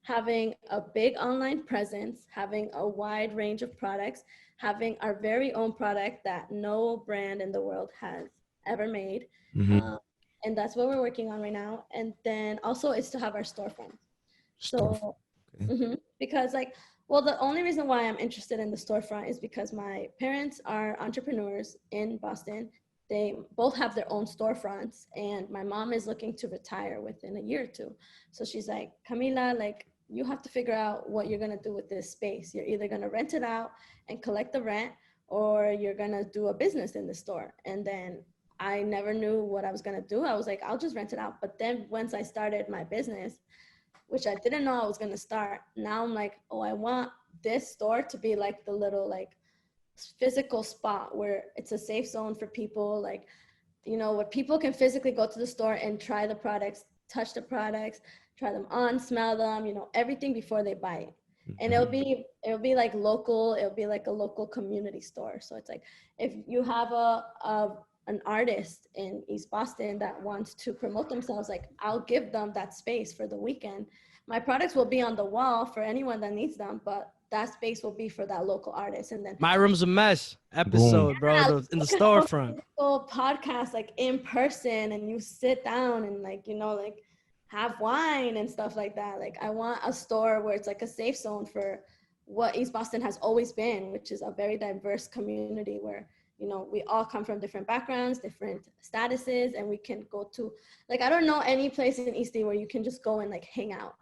having a big online presence, having a wide range of products, having our very own product that no brand in the world has ever made. Mm-hmm. And that's what we're working on right now. And then also is to have our storefront. So, Okay. because like, well, the only reason why I'm interested in the storefront is because my parents are entrepreneurs in Boston. They both have their own storefronts, and my mom is looking to retire within a year or two. So she's like, Camila, like, you have to figure out what you're gonna do with this space. You're either gonna rent it out and collect the rent, or you're gonna do a business in the store. And then I never knew what I was gonna do. I was like, I'll just rent it out. But then once I started my business, which I didn't know I was gonna start, now I'm like, oh, I want this store to be like the little like physical spot where it's a safe zone for people, like, you know, where people can physically go to the store and try the products, touch the products, try them on, smell them, you know, everything before they buy it. And it'll be like local, it'll be like a local community store. So it's like, if you have an artist in East Boston that wants to promote themselves, like, I'll give them that space for the weekend. My products will be on the wall for anyone that needs them, but that space will be for that local artist. And then My Room's a Mess episode, bro, in the storefront. podcast like in person, and you sit down and like, you know, like have wine and stuff like that. Like I want a store where it's like a safe zone for what East Boston has always been, which is a very diverse community where, you know, we all come from different backgrounds, different statuses, and we can go to, like, I don't know any place in East where you can just go and like hang out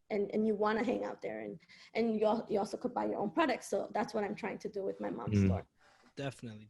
and you want to hang out there, and you also could buy your own products. So that's what I'm trying to do with my mom's store. Definitely.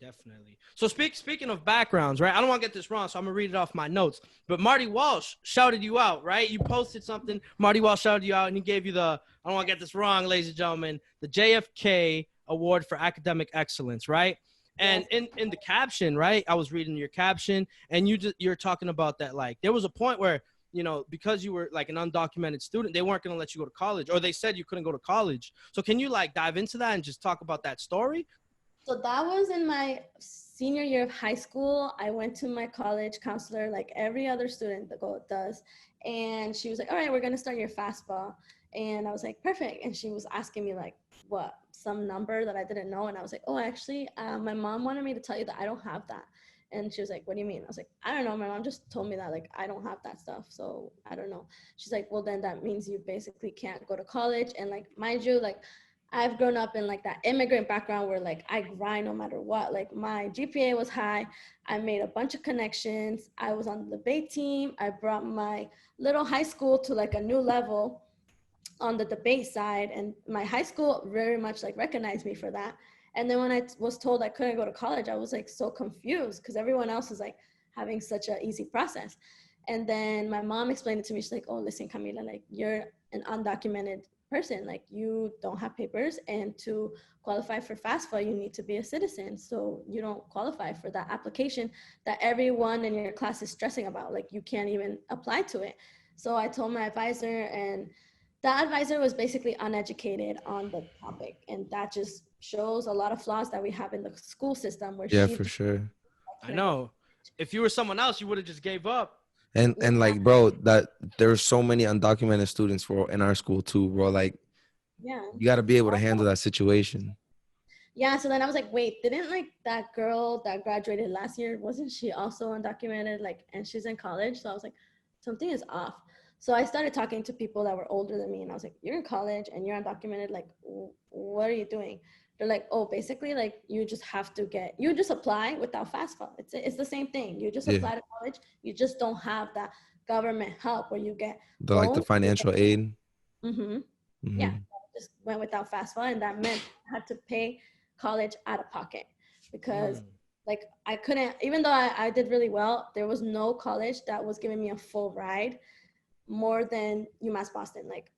So speaking of backgrounds, right? I don't want to get this wrong, so I'm gonna read it off my notes. But Marty Walsh shouted you out, right? You posted something. Marty Walsh shouted you out, and he gave you the, I don't want to get this wrong, ladies and gentlemen, the JFK Award for Academic Excellence, right? And in the caption, right? I was reading your caption, and you're talking about that, like, there was a point where, you know, because you were like an undocumented student, they weren't going to let you go to college, or they said you couldn't go to college. So can you like dive into that and just talk about that story? So that was in my senior year of high school. I went to my college counselor, like every other student that does. And she was like, all right, we're going to start your FAFSA. And I was like, perfect. And she was asking me like, what, some number that I didn't know. And I was like, oh, actually, my mom wanted me to tell you that I don't have that. And she was like, what do you mean? I was like, I don't know. My mom just told me that, like, I don't have that stuff. So I don't know. She's like, well, then that means you basically can't go to college. And like, mind you, like, I've grown up in like that immigrant background where like I grind no matter what. Like my GPA was high. I made a bunch of connections. I was on the debate team. I brought my little high school to like a new level on the debate side. And my high school very much like recognized me for that. And then when I was told I couldn't go to college, I was like so confused because everyone else was like having such an easy process. And then my mom explained it to me. She's like, oh, listen, Camila, like you're an undocumented person, like you don't have papers, and to qualify for FAFSA, you need to be a citizen. So you don't qualify for that application that everyone in your class is stressing about. Like you can't even apply to it. So I told my advisor, and that advisor was basically uneducated on the topic. And that just shows a lot of flaws that we have in the school system where for sure. I know. If you were someone else, you would have just gave up. And like, bro, that there's so many undocumented students in our school too, bro. Like, yeah, you got to be able to handle that situation. Yeah, so then I was like, wait, didn't like that girl that graduated last year, wasn't she also undocumented? Like, and she's in college. So I was like, something is off. So I started talking to people that were older than me, and I was like, you're in college and you're undocumented. Like, what are you doing? They're like, oh, basically, like you just have to you just apply without FAFSA. It's the same thing. You just apply to college. You just don't have that government help where you get like the loans. financial aid. Mm-hmm. Yeah, I just went without FAFSA, and that meant I had to pay college out of pocket because like I couldn't, even though I did really well, there was no college that was giving me a full ride more than UMass Boston. Like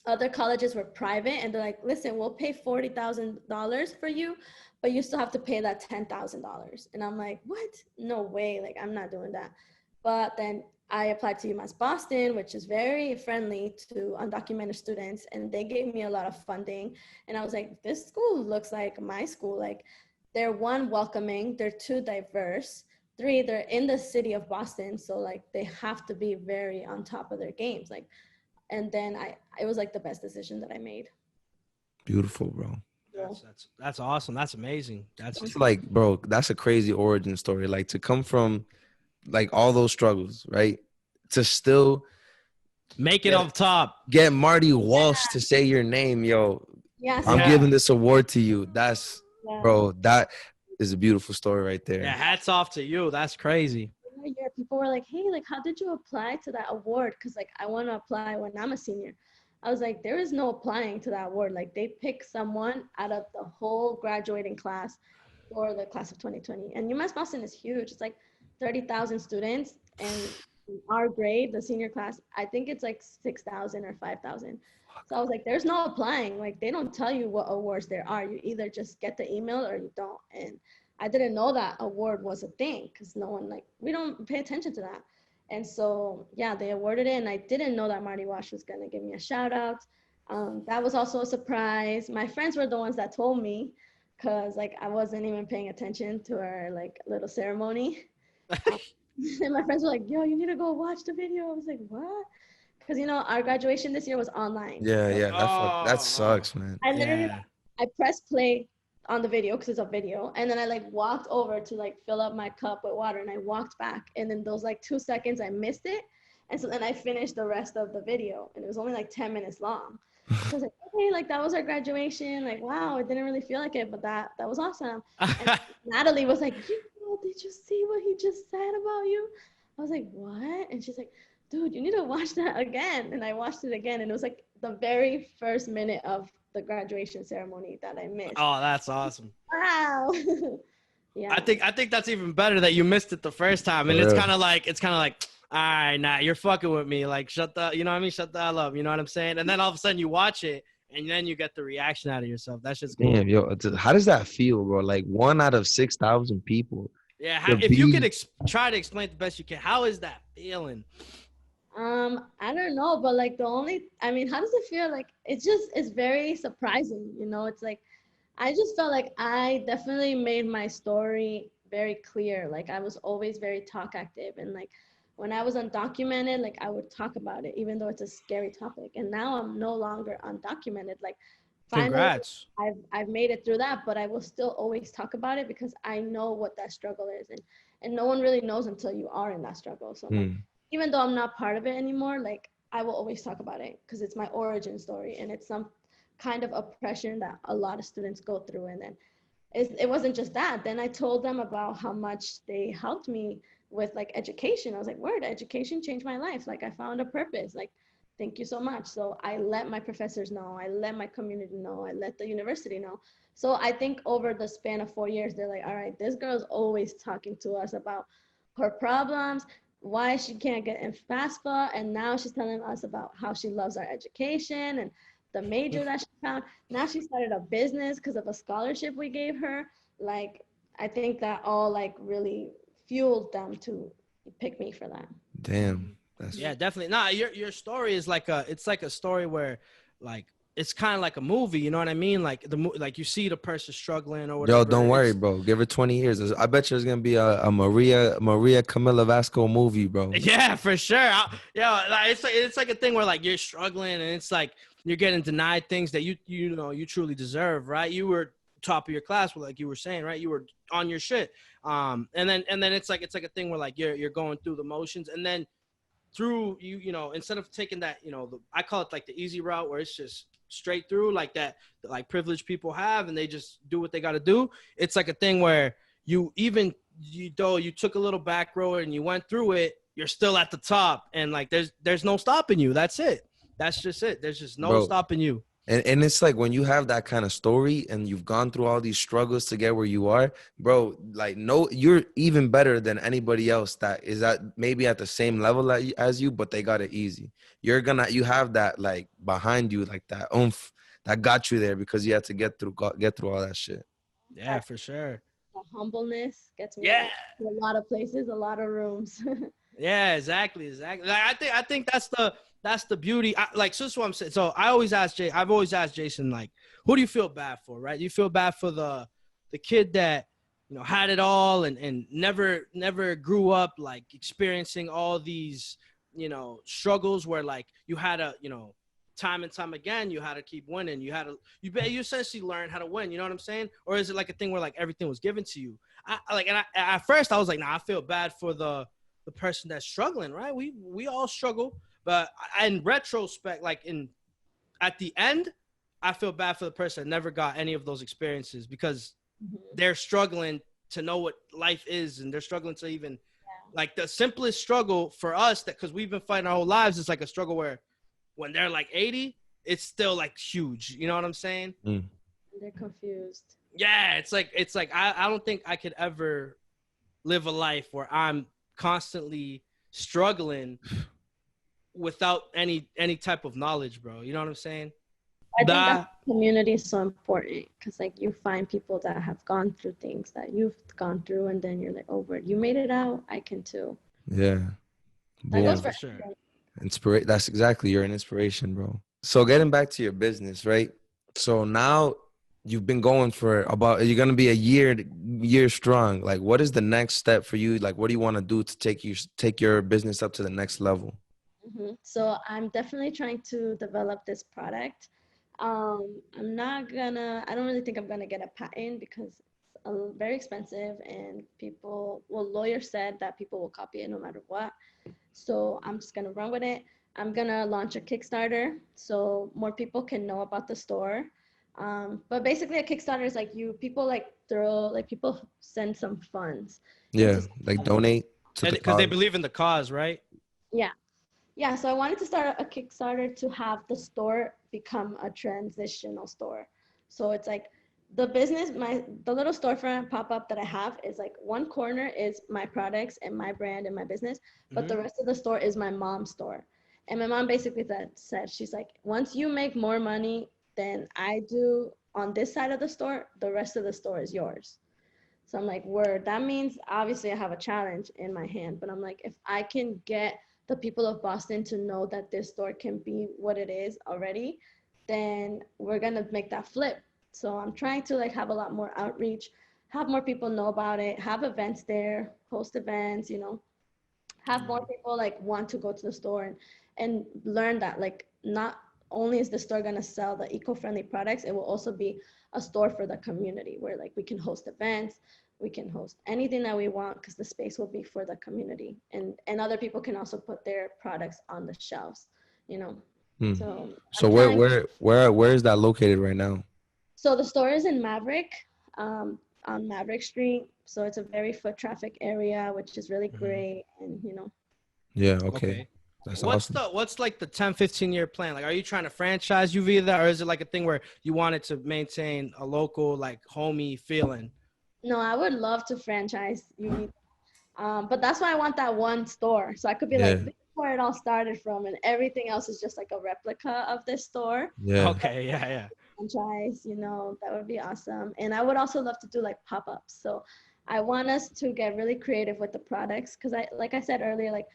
other colleges were private and they're like, listen, we'll pay $40,000 for you, but you still have to pay that $10,000. And I'm like, what? No way. Like, I'm not doing that. But then I applied to UMass Boston, which is very friendly to undocumented students. And they gave me a lot of funding. And I was like, this school looks like my school. Like they're one, welcoming, they're two, diverse, three, they're in the city of Boston. So like they have to be very on top of their games. Like, and then it was like the best decision that I made. Beautiful, bro. That's awesome. That's amazing. That's like, bro, that's a crazy origin story. Like to come from like all those struggles, right? To still make it up top. Get Marty Walsh to say your name, yo. Yes. I'm giving this award to you. That's bro, that is a beautiful story right there. Yeah, hats off to you. That's crazy. People were like, hey, like, how did you apply to that award? Because like I want to apply when I'm a senior. I was like, there is no applying to that award. Like they pick someone out of the whole graduating class for the class of 2020. And UMass Boston is huge. It's like 30,000 students. And our grade, the senior class, I think it's like 6,000 or 5,000. So I was like, there's no applying. Like they don't tell you what awards there are. You either just get the email or you don't. And I didn't know that award was a thing because no one, like, we don't pay attention to that. And so, yeah, they awarded it. And I didn't know that Marty Walsh was going to give me a shout out. That was also a surprise. My friends were the ones that told me because like I wasn't even paying attention to our like little ceremony. And my friends were like, yo, you need to go watch the video. I was like, what? Because, you know, our graduation this year was online. Yeah. That sucks, man. I literally, I pressed play on the video because it's a video, and then I like walked over to like fill up my cup with water, and I walked back, and then those like 2 seconds I missed it, and so then I finished the rest of the video, and it was only like 10 minutes long. So I was like, okay, like that was our graduation. Like, wow, it didn't really feel like it, but that was awesome. And Natalie was like, did you see what he just said about you? I was like, what? And she's like, dude, you need to watch that again. And I watched it again, and it was like the very first minute of the graduation ceremony that I missed. Oh, that's awesome. Wow. Yeah. I think that's even better that you missed it the first time. And it's kind of like, all right, nah, you're fucking with me. Like, you know what I mean? Shut the hell up. You know what I'm saying? And then all of a sudden you watch it and then you get the reaction out of yourself. That's just good. Damn, yo, how does that feel, bro? Like 1 out of 6,000 people. Yeah. If you could try to explain it the best you can, how is that feeling? I don't know, but like how does it feel? Like it's very surprising, you know. It's like I just felt like I definitely made my story very clear. Like I was always very talk active, and like when I was undocumented, like I would talk about it even though it's a scary topic. And now I'm no longer undocumented. Like finally, congrats. I've made it through that, but I will still always talk about it because I know what that struggle is, and no one really knows until you are in that struggle. So like, even though I'm not part of it anymore, like I will always talk about it because it's my origin story, and it's some kind of oppression that a lot of students go through. And then it wasn't just that. Then I told them about how much they helped me with like education. I was like, word, education changed my life. Like I found a purpose. Like, thank you so much. So I let my professors know, I let my community know, I let the university know. So I think over the span of 4 years, they're like, all right, this girl's always talking to us about her problems, why she can't get in FAFSA, and now she's telling us about how she loves our education and the major that she found. Now she started a business because of a scholarship we gave her. Like, I think that all like really fueled them to pick me for that. Damn. Yeah, definitely. Nah, your story is like it's like a story where like it's kind of like a movie, you know what I mean? Like like you see the person struggling or whatever. Yo, don't worry, bro. Give her 20 years. I bet you there's gonna be a Maria Camila Vasco movie, bro. Yeah, for sure. Like, it's like a thing where like you're struggling and it's like you're getting denied things that you truly deserve, right? You were top of your class, like you were saying, right? You were on your shit. And then it's like a thing where like you're going through the motions, and then through you know, instead of taking that, you know, I call it like the easy route where it's just straight through like that, like privileged people have, and they just do what they got to do. It's like a thing where though you took a little back road and you went through it, you're still at the top, and like there's no stopping you. That's it. That's just it. There's just no stopping you. And it's like when you have that kind of story and you've gone through all these struggles to get where you are, bro, like, no, you're even better than anybody else that is at maybe at the same level as you, but they got it easy. You have that like behind you, like that oomph that got you there because you had to get through all that shit. Yeah, for sure. The humbleness gets me to a lot of places, a lot of rooms. Yeah, exactly. Like, I think that's the beauty. Like, so that's what I'm saying. So I've always asked Jason, like, who do you feel bad for, right? You feel bad for the kid that, you know, had it all and never grew up, like, experiencing all these, you know, struggles where, like, you had to, you know, time and time again, you had to keep winning. You essentially learn how to win. You know what I'm saying? Or is it like a thing where, like, everything was given to you? At first I was like, nah, I feel bad for the person that's struggling, right? We all struggle. But in retrospect, like at the end, I feel bad for the person that never got any of those experiences because they're struggling to know what life is, and they're struggling to even like the simplest struggle for us, that because we've been fighting our whole lives, is like a struggle where when they're like 80, it's still like huge. You know what I'm saying? Mm. They're confused. Yeah, it's like I don't think I could ever live a life where I'm constantly struggling without any type of knowledge, bro. You know what I'm saying? I think that community is so important because, like, you find people that have gone through things that you've gone through, and then you're like, oh, word, you made it out, I can too. Yeah. That goes for sure. That's exactly, you're an inspiration, bro. So getting back to your business, right? So now you've been going for you're going to be a year strong. Like, what is the next step for you? Like, what do you want to do to take your business up to the next level? So I'm definitely trying to develop this product. I don't really think I'm gonna get a patent because it's very expensive, and lawyers said that people will copy it no matter what. So I'm just gonna run with it. I'm gonna launch a Kickstarter so more people can know about the store. But basically a Kickstarter is like people send some funds. Yeah, like donate to the because they believe in the cause, right? Yeah, so I wanted to start a Kickstarter to have the store become a transitional store. So it's like the little storefront pop-up that I have is like one corner is my products and my brand and my business, but the rest of the store is my mom's store. And my mom basically said, she's like, once you make more money than I do on this side of the store, the rest of the store is yours. So I'm like, word, that means obviously I have a challenge in my hand, but I'm like, if I can get the people of Boston to know that this store can be what it is already, then we're gonna make that flip. So I'm trying to like have a lot more outreach, have more people know about it, have events there, host events, you know, have more people like want to go to the store and learn that like not only is the store gonna sell the eco-friendly products, it will also be a store for the community where like we can host events, we can host anything that we want because the space will be for the community, and other people can also put their products on the shelves, you know. So where is that located right now? So the store is in Maverick, on Maverick Street. So it's a very foot traffic area, which is really great, and you know. Yeah. Okay. That's awesome. What's like the 10-15 year plan? Like, are you trying to franchise UVIDA, or is it like a thing where you want it to maintain a local, like, homey feeling? No, I would love to franchise UVIDA. But that's why I want that one store. So I could be like, this is where it all started from, and everything else is just like a replica of this store. Yeah. Okay. Yeah. Franchise, you know, that would be awesome. And I would also love to do like pop-ups. So I want us to get really creative with the products because like I said earlier, like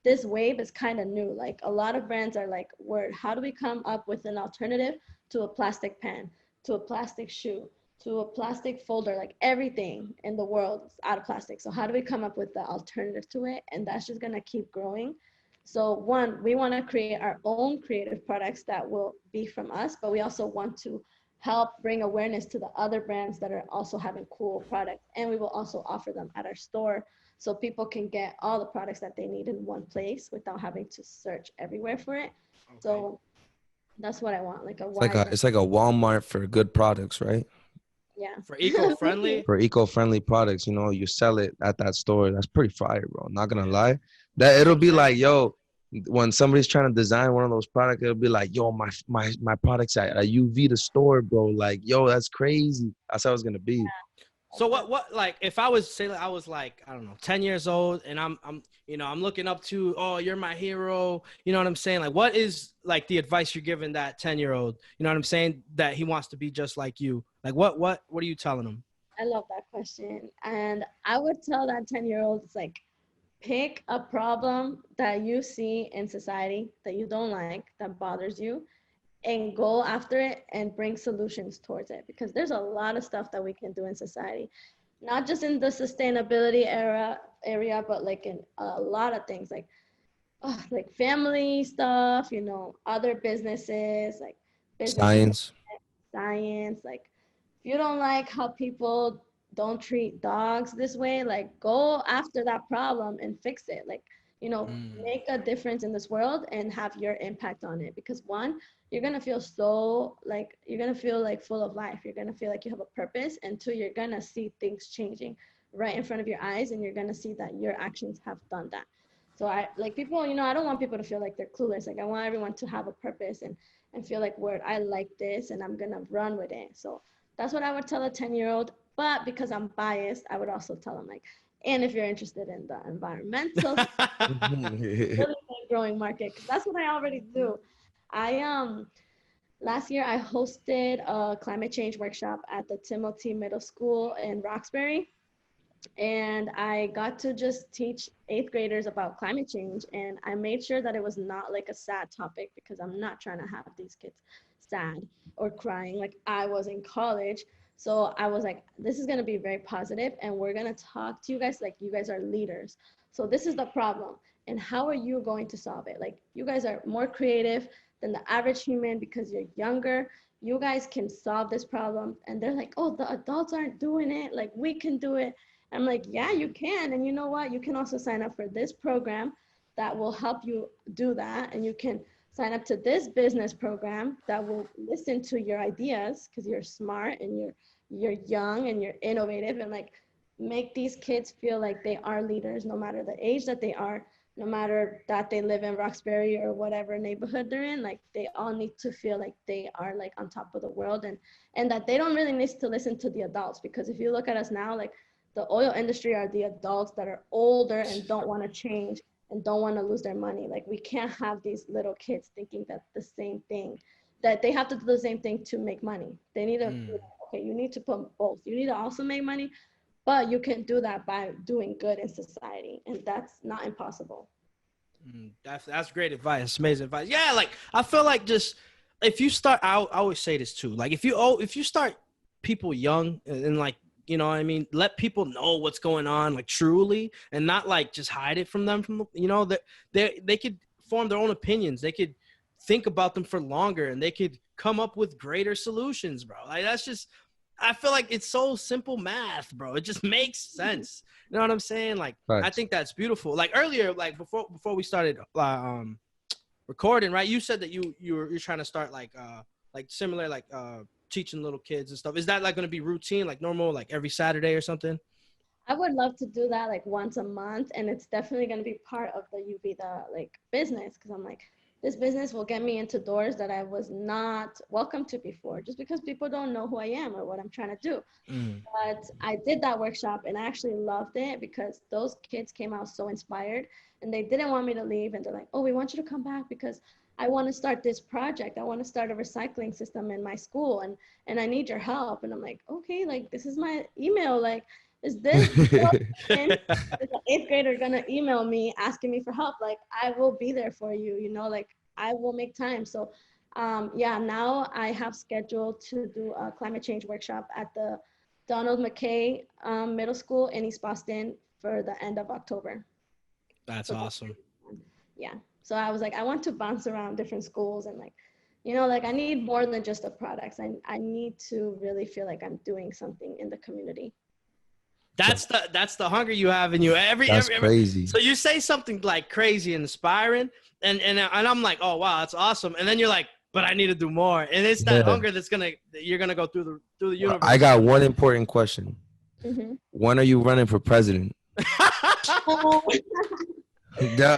this wave is kind of new. Like a lot of brands are like, word, how do we come up with an alternative to a plastic pen, to a plastic shoe, to a plastic folder? Like everything in the world is out of plastic. So how do we come up with the alternative to it? And that's just gonna keep growing. So one, we wanna create our own creative products that will be from us, but we also want to help bring awareness to the other brands that are also having cool products. And we will also offer them at our store so people can get all the products that they need in one place without having to search everywhere for it. Okay. So that's what I want, like a It's like a Walmart for good products, right? yeah. For eco-friendly. For eco-friendly products, you know, you sell it at that store. That's pretty fire, bro. Not gonna lie. That it'll be like, yo, when somebody's trying to design one of those products, it'll be like, yo, my products at a UVIDA store, bro. Like, yo, that's crazy. That's how it's gonna be. So what like if I was say like, I was like, I don't know, 10 years old and I'm you know, I'm looking up to, oh, you're my hero. You know what I'm saying? Like what is like the advice you're giving that 10-year-old? You know what I'm saying? That he wants to be just like you. Like what are you telling him? I love that question. And I would tell that 10-year-old, it's like, pick a problem that you see in society that you don't like, that bothers you, and go after it and bring solutions towards it. Because there's a lot of stuff that we can do in society, not just in the sustainability area, but like in a lot of things, like family stuff, you know, other businesses, like business science, like if you don't like how people don't treat dogs this way, like go after that problem and fix it. Like, you know, make a difference in this world and have your impact on it. Because one, you're gonna feel you're gonna feel like full of life. You're gonna feel like you have a purpose. And two, you're gonna see things changing right in front of your eyes, and you're gonna see that your actions have done that. So I like people, you know, I don't want people to feel like they're clueless. Like I want everyone to have a purpose and feel like, word, I like this and I'm gonna run with it. So that's what I would tell a 10-year-old. But because I'm biased, I would also tell them like, and if you're interested in the environmental really growing market, because that's what I already do. I last year I hosted a climate change workshop at the Timothy Middle School in Roxbury. And I got to just teach 8th graders about climate change. And I made sure that it was not like a sad topic, because I'm not trying to have these kids sad or crying like I was in college. So I was like, this is going to be very positive, and we're going to talk to you guys like you guys are leaders. So this is the problem, and how are you going to solve it? Like, you guys are more creative than the average human because you're younger. You guys can solve this problem. And they're like, oh, the adults aren't doing it, like we can do it. I'm like, yeah, you can. And you know what? You can also sign up for this program that will help you do that. And you can sign up to this business program that will listen to your ideas, because you're smart and you're young and you're innovative, and like make these kids feel like they are leaders, no matter the age that they are, no matter that they live in Roxbury or whatever neighborhood they're in. Like they all need to feel like they are like on top of the world, and that they don't really need to listen to the adults. Because if you look at us now, like the oil industry are the adults that are older and don't want to change and don't want to lose their money. Like we can't have these little kids thinking that the same thing, that they have to do the same thing to make money. They need to, okay, you need to put both. You need to also make money, but you can do that by doing good in society. And that's not impossible. That's great advice. Amazing advice. Yeah, like I feel like just if you start, I always say this too. Like if you start people young and like, you know what I mean, let people know what's going on, like truly, and not like just hide it from them. From, you know, that they could form their own opinions. They could think about them for longer, and they could come up with greater solutions, bro. Like that's just, I feel like it's so simple math, bro. It just makes sense. You know what I'm saying? Like, I think that's beautiful. Like earlier, like before we started recording, right? You said that you're trying to start like similar, like teaching little kids and stuff. Is that like going to be routine, like normal, like every Saturday or something? I would love to do that like once a month, and it's definitely going to be part of the UVIDA like business, because I'm like, this business will get me into doors that I was not welcome to before, just because people don't know who I am or what I'm trying to do. But I did that workshop and I actually loved it, because those kids came out so inspired, and they didn't want me to leave. And they're like, oh, we want you to come back because I want to start this project. I want to start a recycling system in my school, and I need your help. And I'm like, okay, like this is my email. Like, is this is an 8th grader gonna email me asking me for help? Like, I will be there for you, you know, like I will make time. So yeah, now I have scheduled to do a climate change workshop at the Donald McKay Middle School in East Boston for the end of October. That's awesome. Yeah. So I was like, I want to bounce around different schools and like like I need more than just the products. I need to really feel like I'm doing something in the community. That's the hunger you have in you. That's crazy. So you say something like crazy and inspiring, and I'm like, oh wow, that's awesome. And then you're like, but I need to do more. And it's that hunger you're gonna go through the universe. I got one important question. Mm-hmm. When are you running for president?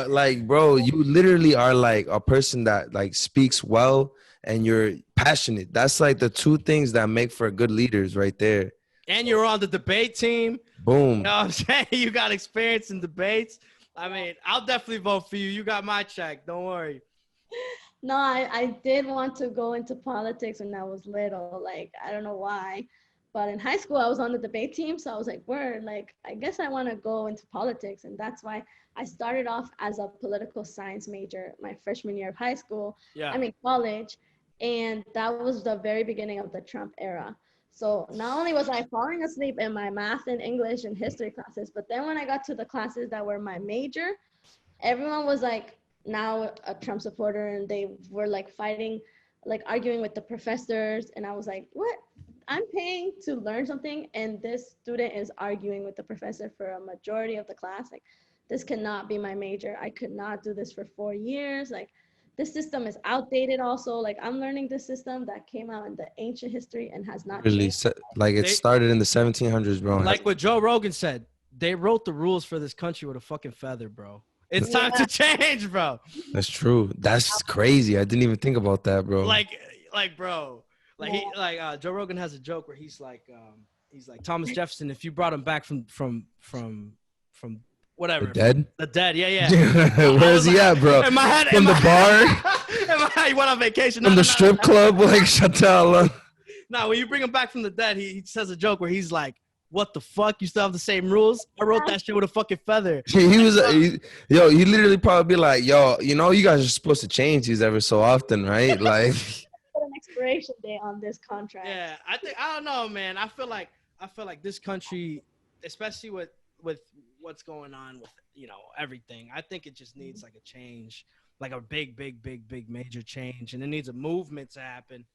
Like, bro, you literally are like a person that like speaks well and you're passionate. That's like the two things that make for good leaders right there. And you're on the debate team. Boom. You know what I'm saying? You got experience in debates. I mean, I'll definitely vote for you. You got my check. Don't worry. No, I did want to go into politics when I was little. Like, I don't know why. But in high school, I was on the debate team. So I was like, word, like, I guess I want to go into politics. And that's why I started off as a political science major my freshman year of high school. Yeah. I mean, college. And that was the very beginning of the Trump era. So not only was I falling asleep in my math and English and history classes, but then when I got to the classes that were my major, everyone was like now a Trump supporter, and they were like fighting, like arguing with the professors. And I was like, what? I'm paying to learn something, and this student is arguing with the professor for a majority of the class. Like, this cannot be my major. I could not do this for 4 years. Like, this system is outdated also. Like, I'm learning this system that came out in the ancient history and has not Really, changed. like it started in the 1700s, bro. Like what Joe Rogan said, they wrote the rules for this country with a fucking feather, bro. It's time to change, bro. That's true. That's crazy. I didn't even think about that, bro. Like, bro. Like Joe Rogan has a joke where he's like Thomas Jefferson. If you brought him back from whatever, the dead, yeah. Where is he at, bro? In my head, from the bar, he went on vacation. from the strip club, like shut down. No, when you bring him back from the dead, he says a joke where he's like, "What the fuck? You still have the same rules? I wrote that shit with a fucking feather." He literally probably be like, "Yo, you guys are supposed to change these every so often, right?" Like, Put an expiration date on this contract. Yeah, I don't know, man. I feel like this country, especially with what's going on with everything, I think it just needs like a change, like a big major change, and it needs a movement to happen.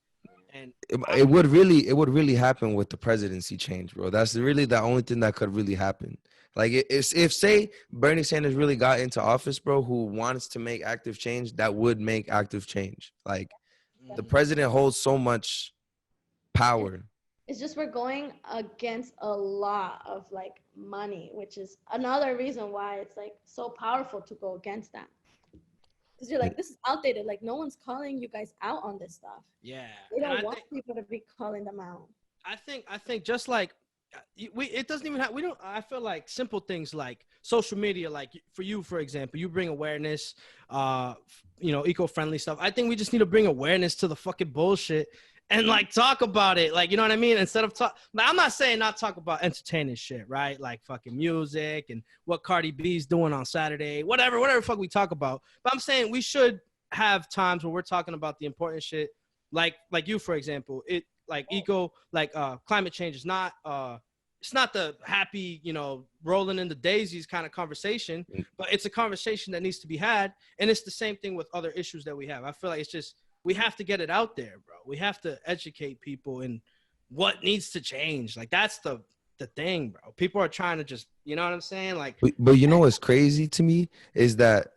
And it would really happen with the presidency change, bro. That's really the only thing that could really happen. Like, if say Bernie Sanders really got into office, bro, who wants to make active change, that would make active change. Like, the president holds so much power. It's just we're going against a lot of like money, which is another reason why it's like so powerful to go against that. Because you're like, this is outdated. Like, no one's calling you guys out on this stuff. Yeah, They don't want people to be calling them out. I think just like it doesn't even have. We don't. I feel like simple things like social media, like for you, for example, you bring awareness, eco-friendly stuff. I think we just need to bring awareness to the fucking bullshit and like talk about it. Like, you know what I mean? Instead of I'm not saying not talk about entertaining shit, right? Like fucking music and what Cardi B's doing on Saturday, whatever fuck we talk about. But I'm saying we should have times where we're talking about the important shit. Like you, for example, climate change is not it's not the happy, rolling in the daisies kind of conversation, but it's a conversation that needs to be had. And it's the same thing with other issues that we have. I feel like it's just, we have to get it out there, bro. We have to educate people in what needs to change. Like, that's the thing, bro. People are trying to just, you know what I'm saying? Like, but you know what's crazy to me is that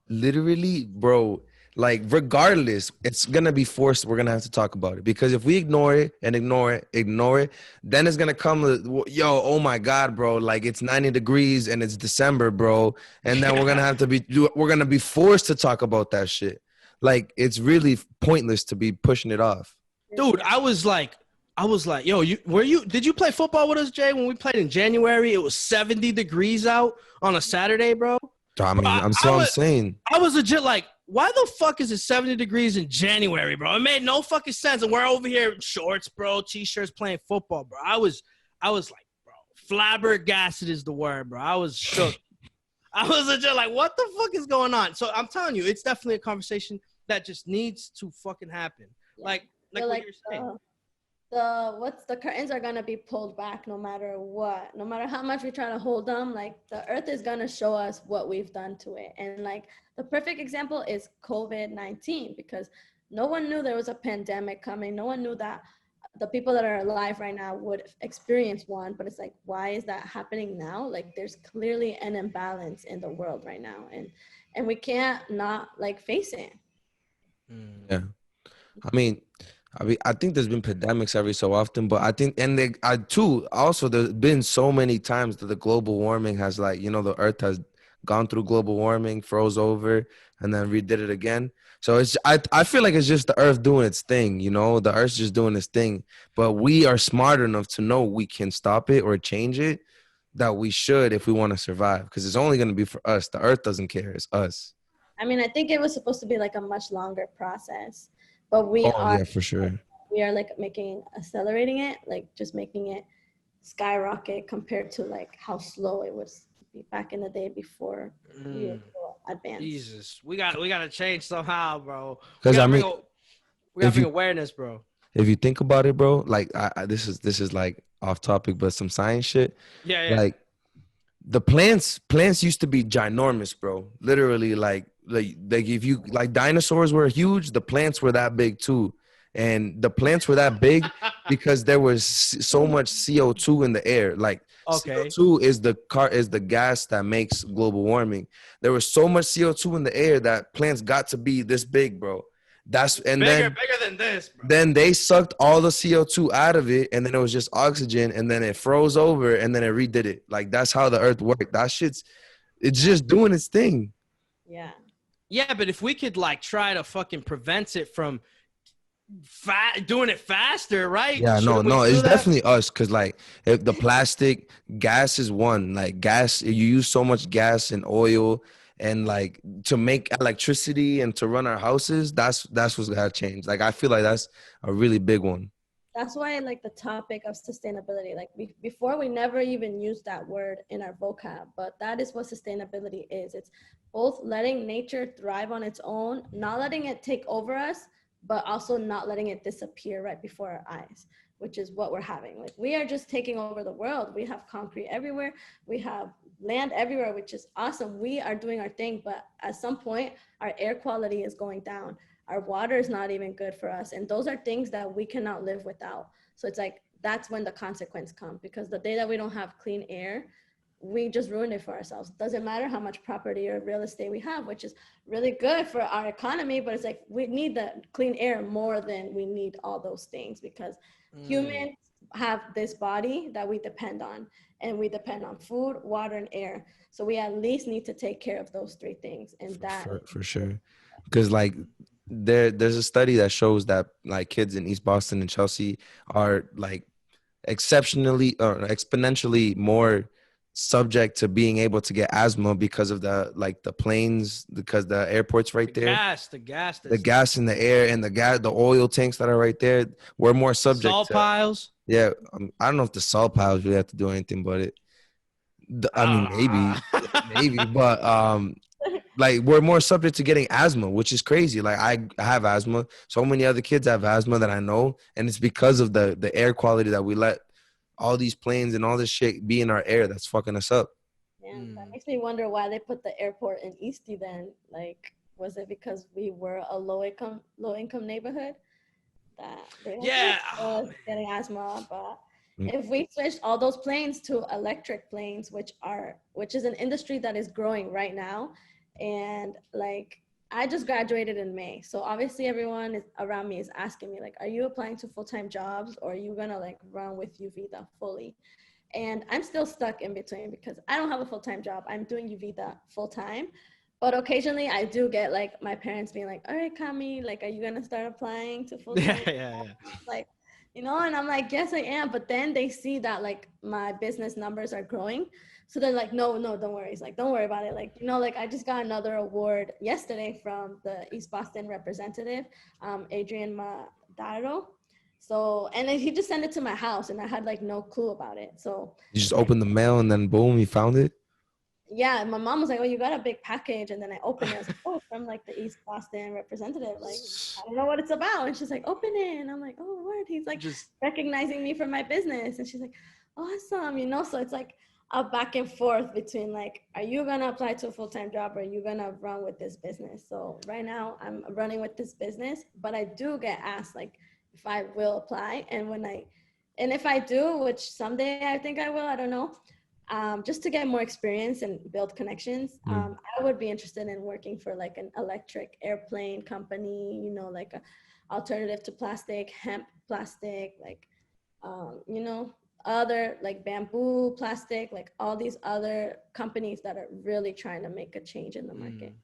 literally, bro, like, regardless, it's gonna be forced. We're gonna have to talk about it, because if we ignore it, then it's gonna come. Yo, oh my God, bro! Like, it's 90 degrees and it's December, bro, and then we're gonna be forced to talk about that shit. Like, it's really pointless to be pushing it off. Dude, I was like, yo, did you play football with us, Jay? When we played in January, it was 70 degrees out on a Saturday, bro. I mean, I'm saying. I was legit like, why the fuck is it 70 degrees in January, bro? It made no fucking sense. And we're over here in shorts, bro, t-shirts, playing football, bro. I was like, bro, flabbergasted is the word, bro. I was shook. I was legit like, what the fuck is going on? So I'm telling you, it's definitely a conversation that just needs to fucking happen. Yeah. Like what you're saying. The curtains are gonna be pulled back no matter what. No matter how much we try to hold them, like, the earth is gonna show us what we've done to it. And like, the perfect example is COVID-19, because No one knew there was a pandemic coming. No one knew that the people that are alive right now would experience one, but it's like, why is that happening now? Like there's clearly an imbalance in the world right now, and we can't not like face it. Yeah. I think there's been pandemics every so often, but I think, and I too, also there's been so many times that the global warming has, like, the earth has gone through global warming, froze over, and then redid it again. So I feel like it's just the earth doing its thing, the earth's just doing its thing, but we are smart enough to know we can stop it or change it, that we should if we want to survive, because it's only going to be for us. The earth doesn't care. It's us. I mean, I think it was supposed to be like a much longer process, but Oh yeah, for sure. we are like accelerating it, like just making it skyrocket compared to like how slow it was back in the day before we were so advanced. Jesus, we gotta change somehow, bro. Because we gotta bring awareness, bro. If you think about it, bro, like this is like off topic, but some science shit. Yeah. Like the plants used to be ginormous, bro. Literally, like if you, like, dinosaurs were huge, the plants were that big too. And the plants were that big because there was so much CO2 in the air. Like, okay. CO2 is the gas that makes global warming. There was so much CO2 in the air that plants got to be this big, bro. Bigger than this, bro. Then they sucked all the CO2 out of it, and then it was just oxygen, and then it froze over, and then it redid it. Like, that's how the earth worked. It's just doing its thing. Yeah. Yeah, but if we could like try to fucking prevent it from doing it faster, right? Yeah, no, it's definitely us, because like, if the plastic, gas is one. Like, gas, you use so much gas and oil, and like to make electricity and to run our houses, that's what's gotta change. Like, I feel like that's a really big one. That's why I like the topic of sustainability. Like before, we never even used that word in our vocab, but that is what sustainability is. It's both letting nature thrive on its own, not letting it take over us, but also not letting it disappear right before our eyes, which is what we're having. Like, we are just taking over the world. We have concrete everywhere. We have land everywhere, which is awesome. We are doing our thing, but at some point, our air quality is going down. Our water is not even good for us. And those are things that we cannot live without. So it's like, that's when the consequence comes, because the day that we don't have clean air, we just ruined it for ourselves. Doesn't matter how much property or real estate we have, which is really good for our economy, but it's like, we need the clean air more than we need all those things, because humans have this body that we depend on, and we depend on food, water, and air. So we at least need to take care of those three things. And that for sure. Because like, there's a study that shows that like kids in East Boston and Chelsea are like exceptionally or exponentially more subject to being able to get asthma because of the planes, because the airport's right there. The gas in the air, and the oil tanks that are right there. We're more subject salt to piles. Yeah, I don't know if the salt piles really have to do anything, but maybe, but like, we're more subject to getting asthma, which is crazy. Like, I have asthma. So many other kids have asthma that I know, and it's because of the air quality that we let all these planes and all this shit be in our air that's fucking us up. Yeah, that makes me wonder why they put the airport in Eastie then. Like, was it because we were a low income neighborhood that they was getting asthma? But if we switched all those planes to electric planes, which is an industry that is growing right now, and like, I just graduated in May, so obviously everyone around me is asking me like, are you applying to full-time jobs, or are you gonna like run with UVIDA fully? And I'm still stuck in between, because I don't have a full-time job. I'm doing UVIDA full-time, but occasionally I do get like my parents being like, all right, Cami, like, are you gonna start applying to full-time? Yeah. Like, and I'm like, yes, I am. But then they see that like my business numbers are growing. So they're like, no, don't worry. It's like, don't worry about it. Like, like, I just got another award yesterday from the East Boston representative, Adrian Madaro. So, and then he just sent it to my house, and I had like no clue about it. So you just opened the mail, and then boom, you found it. Yeah, and my mom was like, oh, you got a big package. And then I opened it. I was like, oh, it's from like the East Boston representative. Like, I don't know what it's about. And she's like, open it. And I'm like, oh, word. He's like just recognizing me for my business. And she's like, awesome. So it's like, a back and forth between like, are you gonna apply to a full-time job or are you gonna run with this business? So right now I'm running with this business, but I do get asked like if I will apply, and if I do, which someday I think I will, I don't know, just to get more experience and build connections, I would be interested in working for like an electric airplane company, you know, like a alternative to plastic, hemp plastic, like, you know, other like bamboo plastic, like all these other companies that are really trying to make a change in the market.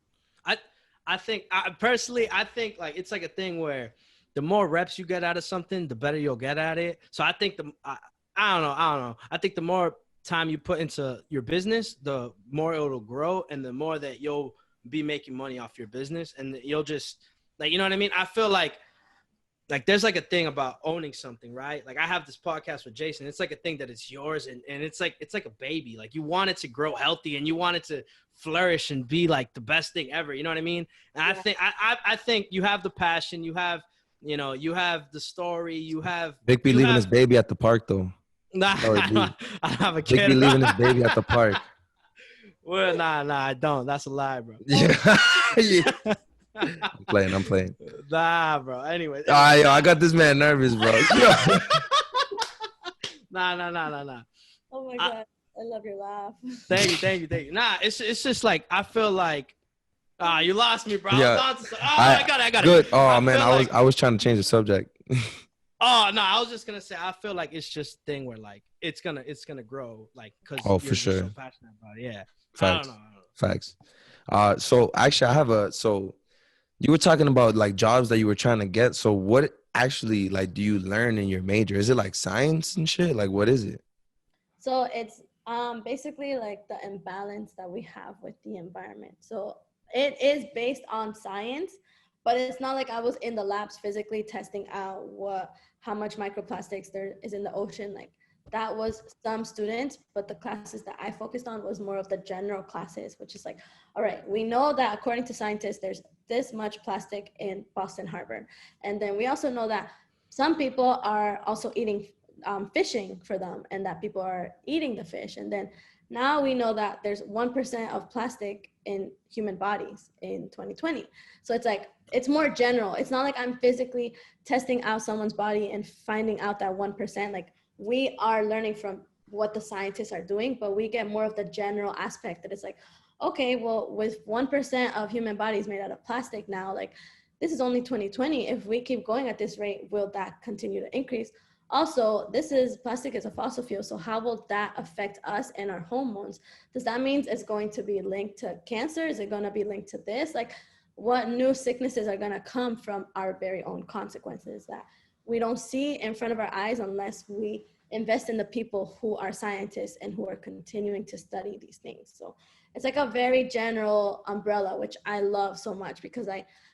I think I think like it's like a thing where the more reps you get out of something, the better you'll get at it. So I think I don't know. I think the more time you put into your business, the more it'll grow, and the more that you'll be making money off your business, and you'll just like, you know what I mean? I feel like there's like a thing about owning something, right? Like I have this podcast with Jason. It's like a thing that it's yours, and it's like a baby. Like you want it to grow healthy and you want it to flourish and be like the best thing ever. You know what I mean? And yeah. I think you have the passion, you have, you know, you have the story, you have Vic be leaving his baby at the park though. Nah, I don't have a kid. Vic be leaving his baby at the park. Well, nah, I don't. That's a lie, bro. Yeah. I'm playing. Nah, bro. Anyway. I got this man nervous, bro. Nah. Oh my God. I love your laugh. Thank you. Nah, it's just like, I feel like, you lost me, bro. Yeah. I got it. Good. Oh man, I was trying to change the subject. Oh no, I was just gonna say I feel like it's just a thing where like it's gonna grow, like, because for sure. So passionate about it. Yeah. Facts. I don't know. Facts. So actually you were talking about like jobs that you were trying to get. So what actually like do you learn in your major? Is it like science and shit? Like what is it? So it's basically like the imbalance that we have with the environment. So it is based on science, but it's not like I was in the labs physically testing out how much microplastics there is in the ocean. Like that was some students, but the classes that I focused on was more of the general classes, which is like, all right, we know that according to scientists, there's this much plastic in Boston Harbor. And then we also know that some people are also eating fishing for them, and that people are eating the fish. And then now we know that there's 1% of plastic in human bodies in 2020. So it's like, it's more general. It's not like I'm physically testing out someone's body and finding out that 1%. Like we are learning from what the scientists are doing, but we get more of the general aspect that it's like, okay, well, with 1% of human bodies made out of plastic now, like this is only 2020. If we keep going at this rate, will that continue to increase? Also, plastic is a fossil fuel. So how will that affect us and our hormones? Does that mean it's going to be linked to cancer? Is it going to be linked to this? Like what new sicknesses are going to come from our very own consequences that we don't see in front of our eyes unless we invest in the people who are scientists and who are continuing to study these things. So it's like a very general umbrella, which I love so much because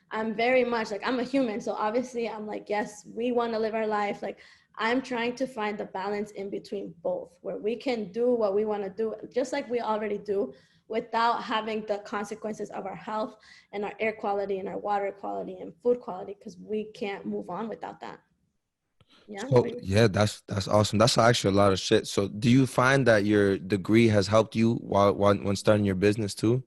I'm very much like, I'm a human. So obviously I'm like, yes, we want to live our life. Like I'm trying to find the balance in between both, where we can do what we want to do, just like we already do, without having the consequences of our health and our air quality and our water quality and food quality, because we can't move on without that. Yeah. So, yeah, that's awesome. That's actually a lot of shit. So do you find that your degree has helped you when starting your business too?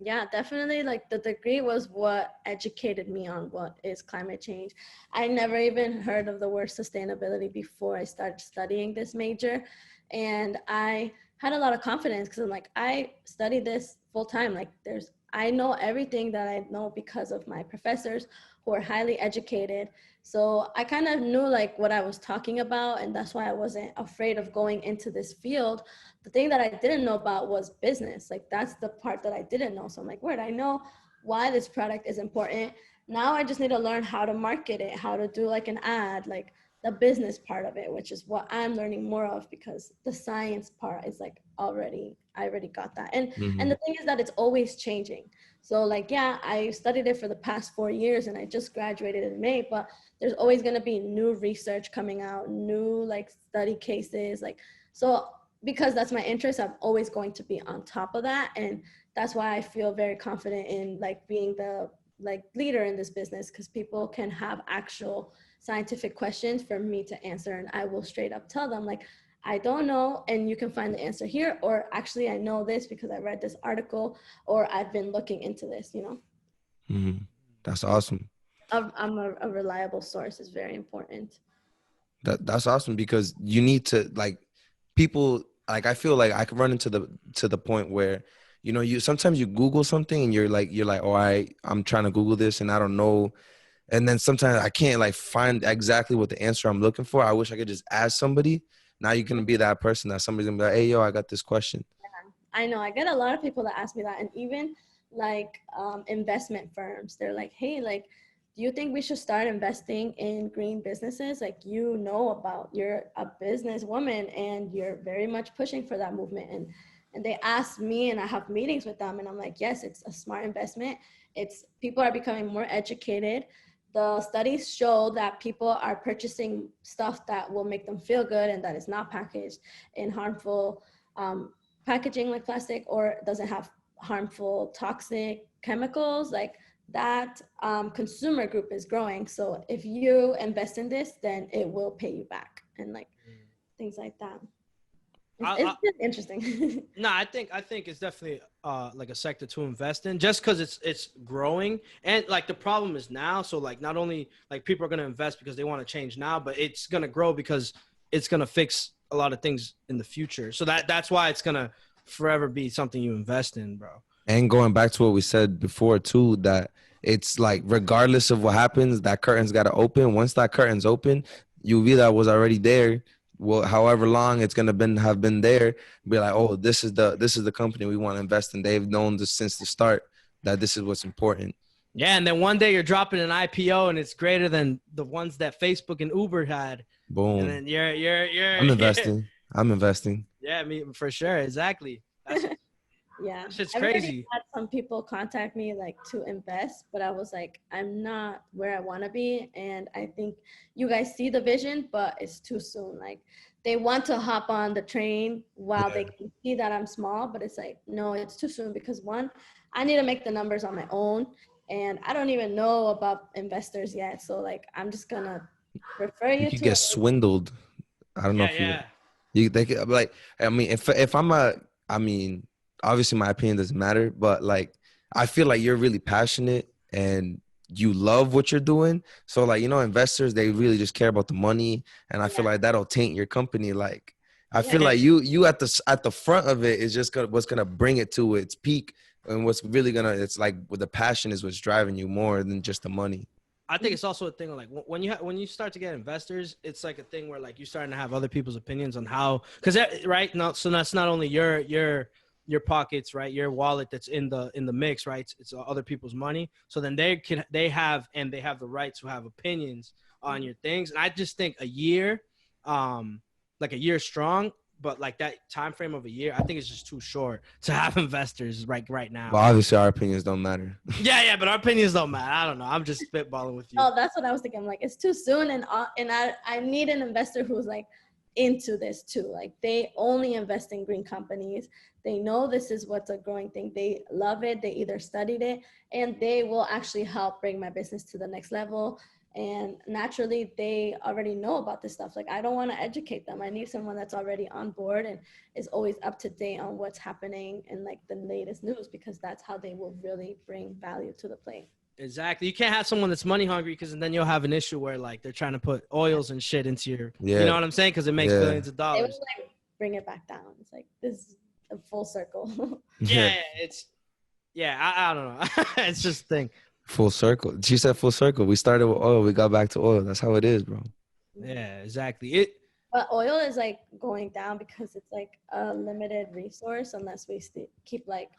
Yeah, definitely. Like the degree was what educated me on what is climate change. I never even heard of the word sustainability before I started studying this major. And I had a lot of confidence because I'm like, I studied this full time. Like I know everything that I know because of my professors who are highly educated. So I kind of knew like what I was talking about, and that's why I wasn't afraid of going into this field. The thing that I didn't know about was business. Like that's the part that I didn't know. So I'm like, word, I know why this product is important. Now I just need to learn how to market it, how to do like an ad, like the business part of it, which is what I'm learning more of, because the science part is like I already got that. And and the thing is that it's always changing. So like, yeah, I studied it for the past 4 years and I just graduated in May, but there's always going to be new research coming out, new like study cases. Like, so because that's my interest, I'm always going to be on top of that. And that's why I feel very confident in like being the like leader in this business, because people can have actual scientific questions for me to answer. And I will straight up tell them like, I don't know, and you can find the answer here, or actually I know this because I read this article, or I've been looking into this, you know. That's awesome. I'm a reliable source is very important. That's awesome, because you need to, like, people, like, I feel like I could run into the point where, you know, you sometimes you Google something and you're like, oh, I'm trying to Google this and I don't know. And then sometimes I can't like find exactly what the answer I'm looking for. I wish I could just ask somebody. Now you're going to be that person that somebody's going to be like, hey, yo, I got this question. Yeah, I know. I get a lot of people that ask me that. And even like investment firms, they're like, hey, like, do you think we should start investing in green businesses? Like, you know about, you're a businesswoman and you're very much pushing for that movement. And they ask me, and I have meetings with them, and I'm like, yes, it's a smart investment. It's, people are becoming more educated. The studies show that people are purchasing stuff that will make them feel good and that is not packaged in harmful packaging like plastic, or doesn't have harmful toxic chemicals. Like, that consumer group is growing. So if you invest in this, then it will pay you back, and like things like that. It's interesting. No, I think it's definitely like a sector to invest in, just because it's growing. And like the problem is now, so like not only like people are going to invest because they want to change now, but it's going to grow because it's going to fix a lot of things in the future. So that's why it's going to forever be something you invest in, bro. And going back to what we said before too, that it's like, regardless of what happens, that curtain's got to open. Once that curtain's open, UVIDA was already there. Well, however long it's gonna have been there, be like, oh, this is the company we want to invest in. They've known this since the start that this is what's important. Yeah, and then one day you're dropping an IPO and it's greater than the ones that Facebook and Uber had. Boom. And then you're. I'm investing. I'm investing. Yeah, me for sure, exactly. Yeah, it's crazy. I've had some people contact me like to invest, but I was like, I'm not where I want to be, and I think you guys see the vision, but it's too soon. Like, they want to hop on the train while they can see that I'm small, but it's like, no, it's too soon, because one, I need to make the numbers on my own, and I don't even know about investors yet. So like, I'm just gonna refer you to. You get swindled. I don't know if they could, like, I mean, if I'm obviously my opinion doesn't matter, but like, I feel like you're really passionate and you love what you're doing. So like, you know, investors, they really just care about the money. And I feel like that'll taint your company. Like, I feel like you at the front of it is just what's going to bring it to its peak. And what's really it's like, with the passion is what's driving you more than just the money. I think it's also a thing of like, when you start to get investors, it's like a thing where like you're starting to have other people's opinions on how, because right now, so that's not only your pockets, right? Your wallet that's in the mix, right? It's other people's money. So then they have the right to have opinions on your things. And I just think a year, like a year strong, but like that time frame of a year, I think it's just too short to have investors right now. Well, obviously our opinions don't matter. Yeah, but our opinions don't matter. I don't know. I'm just spitballing with you. Oh, that's what I was thinking. I'm like, it's too soon, and I need an investor who's like into this too. Like, they only invest in green companies. They know this is what's a growing thing. They love it. They either studied it, and they will actually help bring my business to the next level. And naturally, they already know about this stuff. Like, I don't want to educate them. I need someone that's already on board and is always up to date on what's happening and like the latest news, because that's how they will really bring value to the plate. Exactly. You can't have someone that's money hungry, because then you'll have an issue where like they're trying to put oils and shit into your, you know what I'm saying? Because it makes billions of dollars. They will like bring it back down. It's like, this is a full circle. I don't know. It's just a thing. Full circle. She said full circle. We started with oil. We got back to oil. That's how it is, bro. Yeah, exactly. But oil is like going down because it's like a limited resource unless we keep like.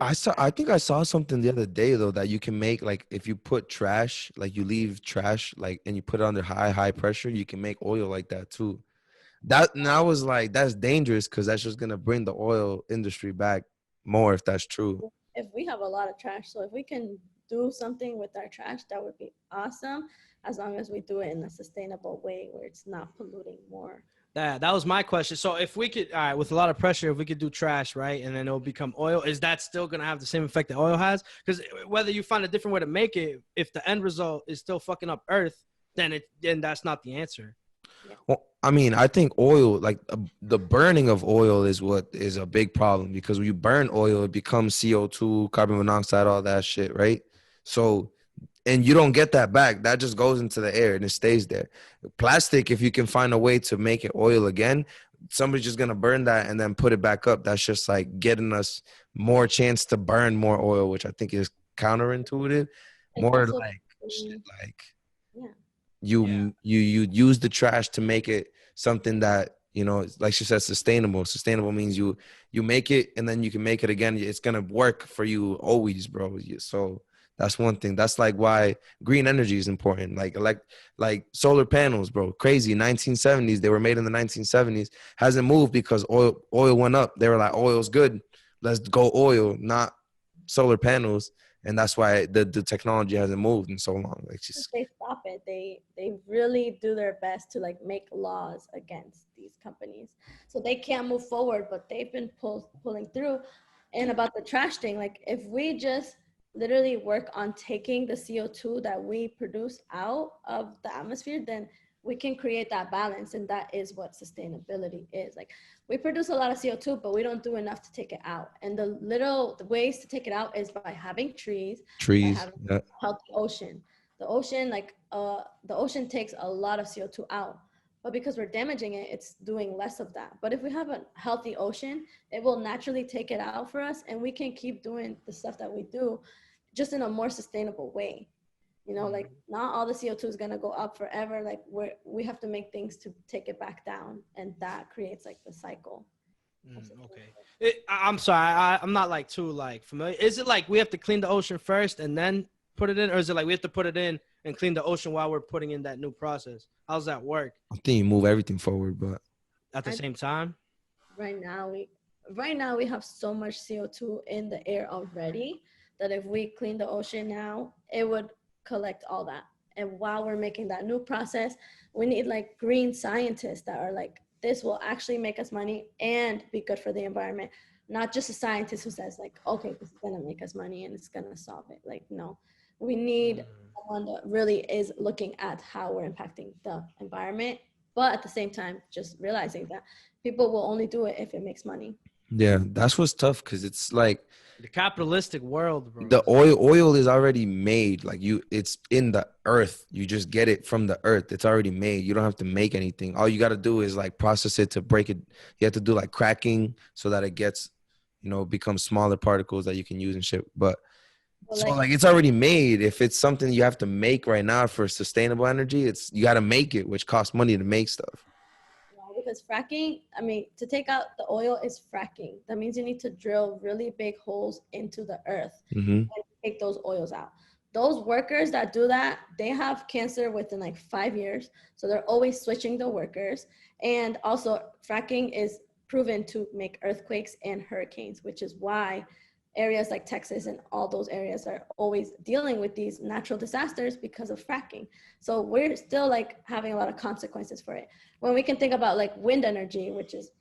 I think I saw something the other day though, that you can make, like, if you put trash, like you leave trash, like, and you put it under high pressure, you can make oil like that too. And I was like, that's dangerous, because that's just gonna bring the oil industry back more if that's true. If we have a lot of trash, so if we can do something with our trash, that would be awesome, as long as we do it in a sustainable way where it's not polluting more. That was my question. So if we could, all right, with a lot of pressure, if we could do trash, right, and then it'll become oil, is that still going to have the same effect that oil has? Because whether you find a different way to make it, if the end result is still fucking up Earth, then that's not the answer. Well, I mean, I think oil, like the burning of oil is what is a big problem, because when you burn oil, it becomes CO2, carbon monoxide, all that shit, right? So, and you don't get that back. That just goes into the air and it stays there. Plastic, if you can find a way to make it oil again, somebody's just going to burn that and then put it back up. That's just like getting us more chance to burn more oil, which I think is counterintuitive. And More also, like shit, like yeah. you use the trash to make it something that, you know, like she said, sustainable means you make it and then you can make it again. It's gonna work for you always, bro. So that's one thing. That's like why green energy is important. Like solar panels, bro. Crazy. 1970s, they were made in the 1970s. Hasn't moved because oil went up. They were like, oil's good, let's go oil, not solar panels. And that's why the technology hasn't moved in so long. Like, just They stop it. They really do their best to like make laws against these companies, so they can't move forward. But they've been pulling through. And about the trash thing, like if we just literally work on taking the CO2 that we produce out of the atmosphere, then we can create that balance. And that is what sustainability is. Like we produce a lot of CO2, but we don't do enough to take it out. And the ways to take it out is by having trees, by having a healthy ocean. The ocean, the ocean takes a lot of CO2 out, but because we're damaging it, it's doing less of that. But if we have a healthy ocean, it will naturally take it out for us, and we can keep doing the stuff that we do just in a more sustainable way. You know, like not all the CO2 is going to go up forever. Like we have to make things to take it back down, and that creates like the cycle. Okay. I'm sorry. I'm not like too like familiar. Is it like we have to clean the ocean first and then put it in? Or is it like we have to put it in and clean the ocean while we're putting in that new process? How's that work? I think you move everything forward, but At the same time? Right now we have so much CO2 in the air already that if we clean the ocean now, it would collect all that. And while we're making that new process, we need like green scientists that are like, this will actually make us money and be good for the environment. Not just a scientist who says like, okay, this is gonna make us money and it's gonna solve it. Like, no, we need someone that really is looking at how we're impacting the environment, but at the same time, just realizing that people will only do it if it makes money. yeah, that's what's tough, because it's like The capitalistic world, bro. the oil is already made. Like it's in the earth. You just get it from the earth. It's already made. You don't have to make anything. All you got to do is like process it to break it. You have to do like cracking so that it gets, you know, becomes smaller particles that you can use and shit. But so like it's already made. If it's something you have to make right now for sustainable energy, you got to make it, which costs money to make stuff. Because fracking, I mean, to take out the oil is fracking. That means you need to drill really big holes into the earth and take those oils out. Those workers that do that, they have cancer within like 5 years. So they're always switching the workers. And also fracking is proven to make earthquakes and hurricanes, which is why areas like Texas and all those areas are always dealing with these natural disasters because of fracking. So we're still like having a lot of consequences for it. When we can think about like wind energy, which is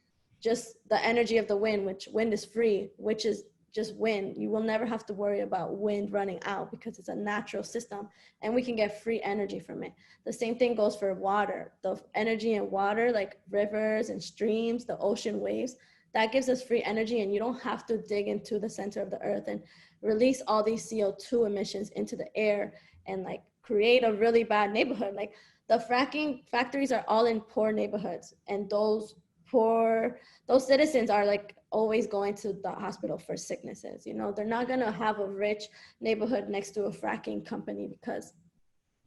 just the energy of the wind, which wind is free, which is just wind. You will never have to worry about wind running out because it's a natural system and we can get free energy from it. The same thing goes for water. The energy in water, like rivers and streams, the ocean waves, that gives us free energy, and you don't have to dig into the center of the earth and release all these CO2 emissions into the air and like create a really bad neighborhood. Like the fracking factories are all in poor neighborhoods, and those citizens are like always going to the hospital for sicknesses. You know, they're not gonna have a rich neighborhood next to a fracking company because,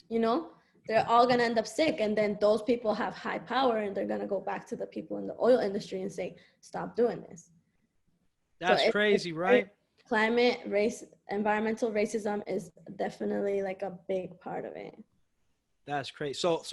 you know, they're all going to end up sick. And then those people have high power and they're going to go back to the people in the oil industry and say, stop doing this. That's crazy, right? Climate, race, environmental racism is definitely like a big part of it. That's crazy. So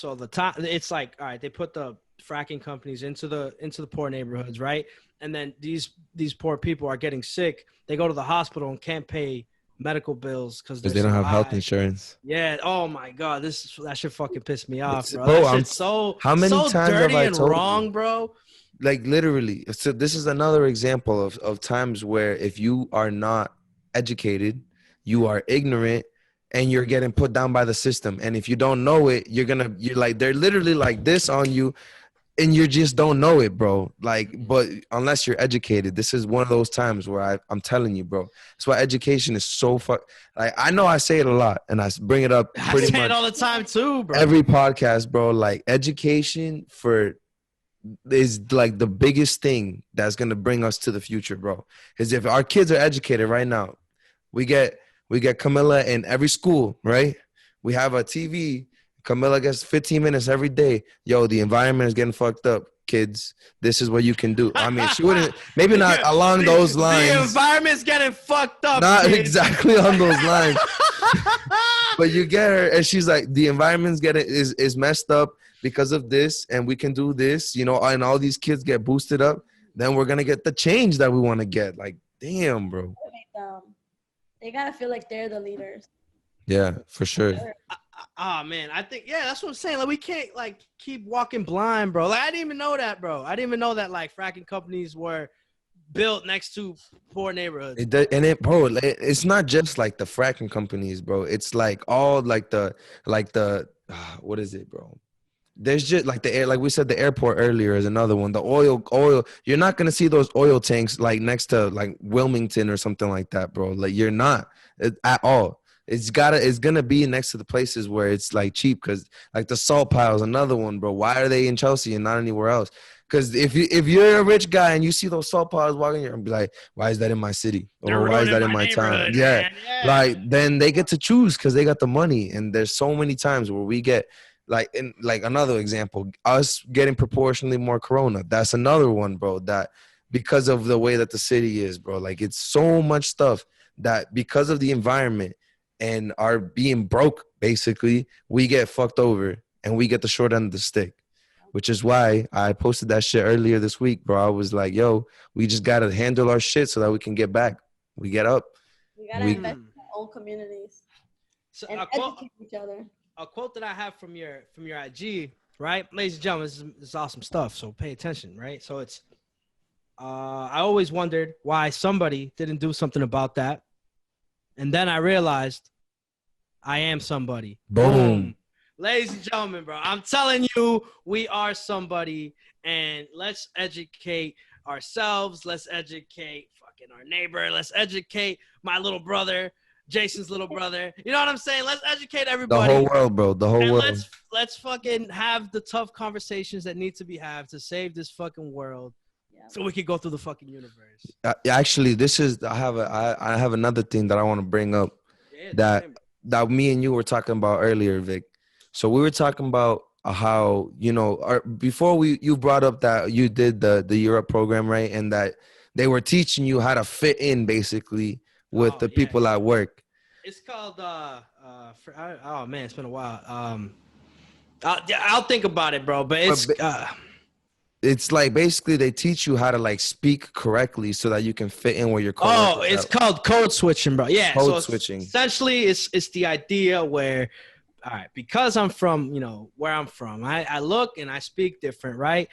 the top, it's like, all right, they put the fracking companies into the poor neighborhoods, right? And then these poor people are getting sick. They go to the hospital and can't pay medical bills because they don't have health insurance. Yeah. Oh my God, that shit fucking pissed me off, bro. Bro, that shit's how many so times dirty have I and told wrong, you? bro. Like literally. So this is another example of times where if you are not educated, you are ignorant, and you're getting put down by the system. And if you don't know it, you're like, they're literally like this on you, and you just don't know it, bro. Like, but unless you're educated, this is one of those times where I'm telling you, bro. That's why education is so like, I know I say it a lot and I bring it up pretty I say much it all the time too, bro. every podcast, bro. Like, education is like the biggest thing that's gonna bring us to the future, bro. Because if our kids are educated right now, we get Camila in every school, right? We have a TV. Camila gets 15 minutes every day. Yo, the environment is getting fucked up, kids. This is what you can do. I mean, she wouldn't, maybe not along those lines. The environment's getting fucked up. Not kids. exactly on those lines. But you get her, and she's like, the environment's is messed up because of this, and we can do this, you know, and all these kids get boosted up. Then we're gonna get the change that we want to get. Like, damn, bro. They gotta feel like they're the leaders. Yeah, for sure. Oh man, I think that's what I'm saying. Like, we can't like keep walking blind, bro. Like, I didn't even know that, bro. I didn't even know that like fracking companies were built next to poor neighborhoods. Bro, it's not just like the fracking companies, bro. It's like all like the what is it, bro? There's just like the air, like we said, the airport earlier is another one. The oil. You're not gonna see those oil tanks like next to like Wilmington or something like that, bro. Like, you're not at all. It's gonna be next to the places where it's like cheap, because like the salt piles, another one, bro. Why are they in Chelsea and not anywhere else? Because if you're a rich guy and you see those salt piles walking, you're gonna be like, why is that in my city? Or why is that in my town? Yeah. Like, then they get to choose because they got the money. And there's so many times where we get like another example, us getting proportionally more corona. That's another one, bro, that because of the way that the city is, bro. Like, it's so much stuff that because of the environment and our being broke, basically, we get fucked over and we get the short end of the stick, which is why I posted that shit earlier this week, bro. I was like, yo, we just got to handle our shit so that we can get back. We get up. We got to invest in our own communities and educate each other. A quote that I have from your IG, right? Ladies and gentlemen, this is awesome stuff, so pay attention, right? So it's, I always wondered why somebody didn't do something about that. And then I realized I am somebody. Boom. Ladies and gentlemen, bro, I'm telling you, we are somebody, and let's educate ourselves. Let's educate fucking our neighbor. Let's educate my little brother, Jason's little brother. You know what I'm saying? Let's educate everybody. The whole world, bro. The whole world. Let's fucking have the tough conversations that need to be had to save this fucking world. So we could go through the fucking universe. Actually, I have another thing that I want to bring up that me and you were talking about earlier, Vic. So we were talking about how, you know, before you brought up that you did the Europe program, right? And that they were teaching you how to fit in basically with the people at work. It's called oh man, it's been a while. I'll think about it, bro. But it's like basically they teach you how to like speak correctly so that you can fit in where you're called. Oh, it's called code switching, bro. Yeah, code switching. Essentially, it's the idea where, all right, because I'm from, you know, where I'm from, I look and I speak different, right?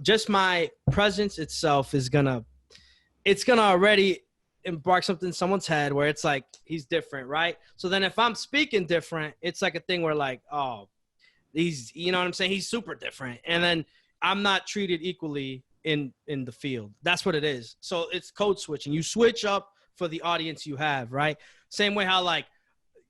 Just my presence itself is gonna already embark something in someone's head where it's like he's different, right? So then if I'm speaking different, it's like a thing where like, oh, he's, you know what I'm saying? He's super different, and then I'm not treated equally in the field. That's what it is. So it's code switching. You switch up for the audience you have, right? Same way how, like,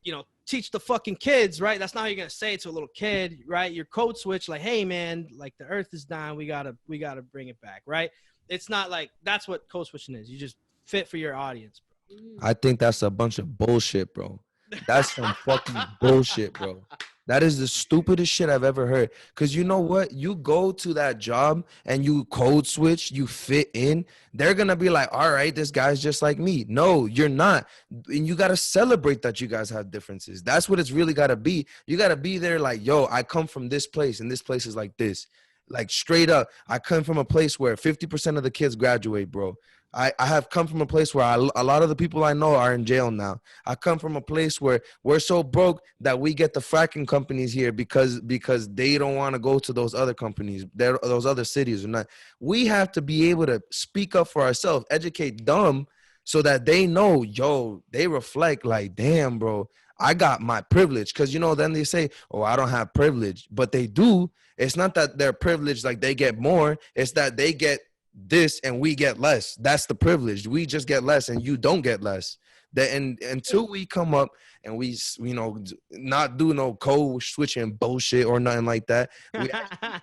you know, teach the fucking kids, right? That's not how you're going to say it to a little kid, right? Your code switch, like, hey, man, like, the earth is dying. We gotta bring it back, right? It's not like that's what code switching is. You just fit for your audience, bro. I think that's a bunch of bullshit, bro. That's some fucking bullshit, bro. That is the stupidest shit I've ever heard. Because you know what? You go to that job and you code switch, you fit in. They're going to be like, all right, this guy's just like me. No, you're not. And you got to celebrate that you guys have differences. That's what it's really got to be. You got to be there like, yo, I come from this place and this place is like this. Like, straight up, I come from a place where 50% of the kids graduate, bro. I have come from a place where a lot of the people I know are in jail now. I come from a place where we're so broke that we get the fracking companies here because they don't want to go to those other companies, those other cities or not. We have to be able to speak up for ourselves, educate them so that they know, yo, they reflect like, damn, bro, I got my privilege. Because, you know, then they say, oh, I don't have privilege. But they do. It's not that they're privileged, like they get more. It's that they get this and we get less. That's the privilege. We just get less and you don't get less. That, and until we come up and we, you know, not do no code switching bullshit or nothing like that, we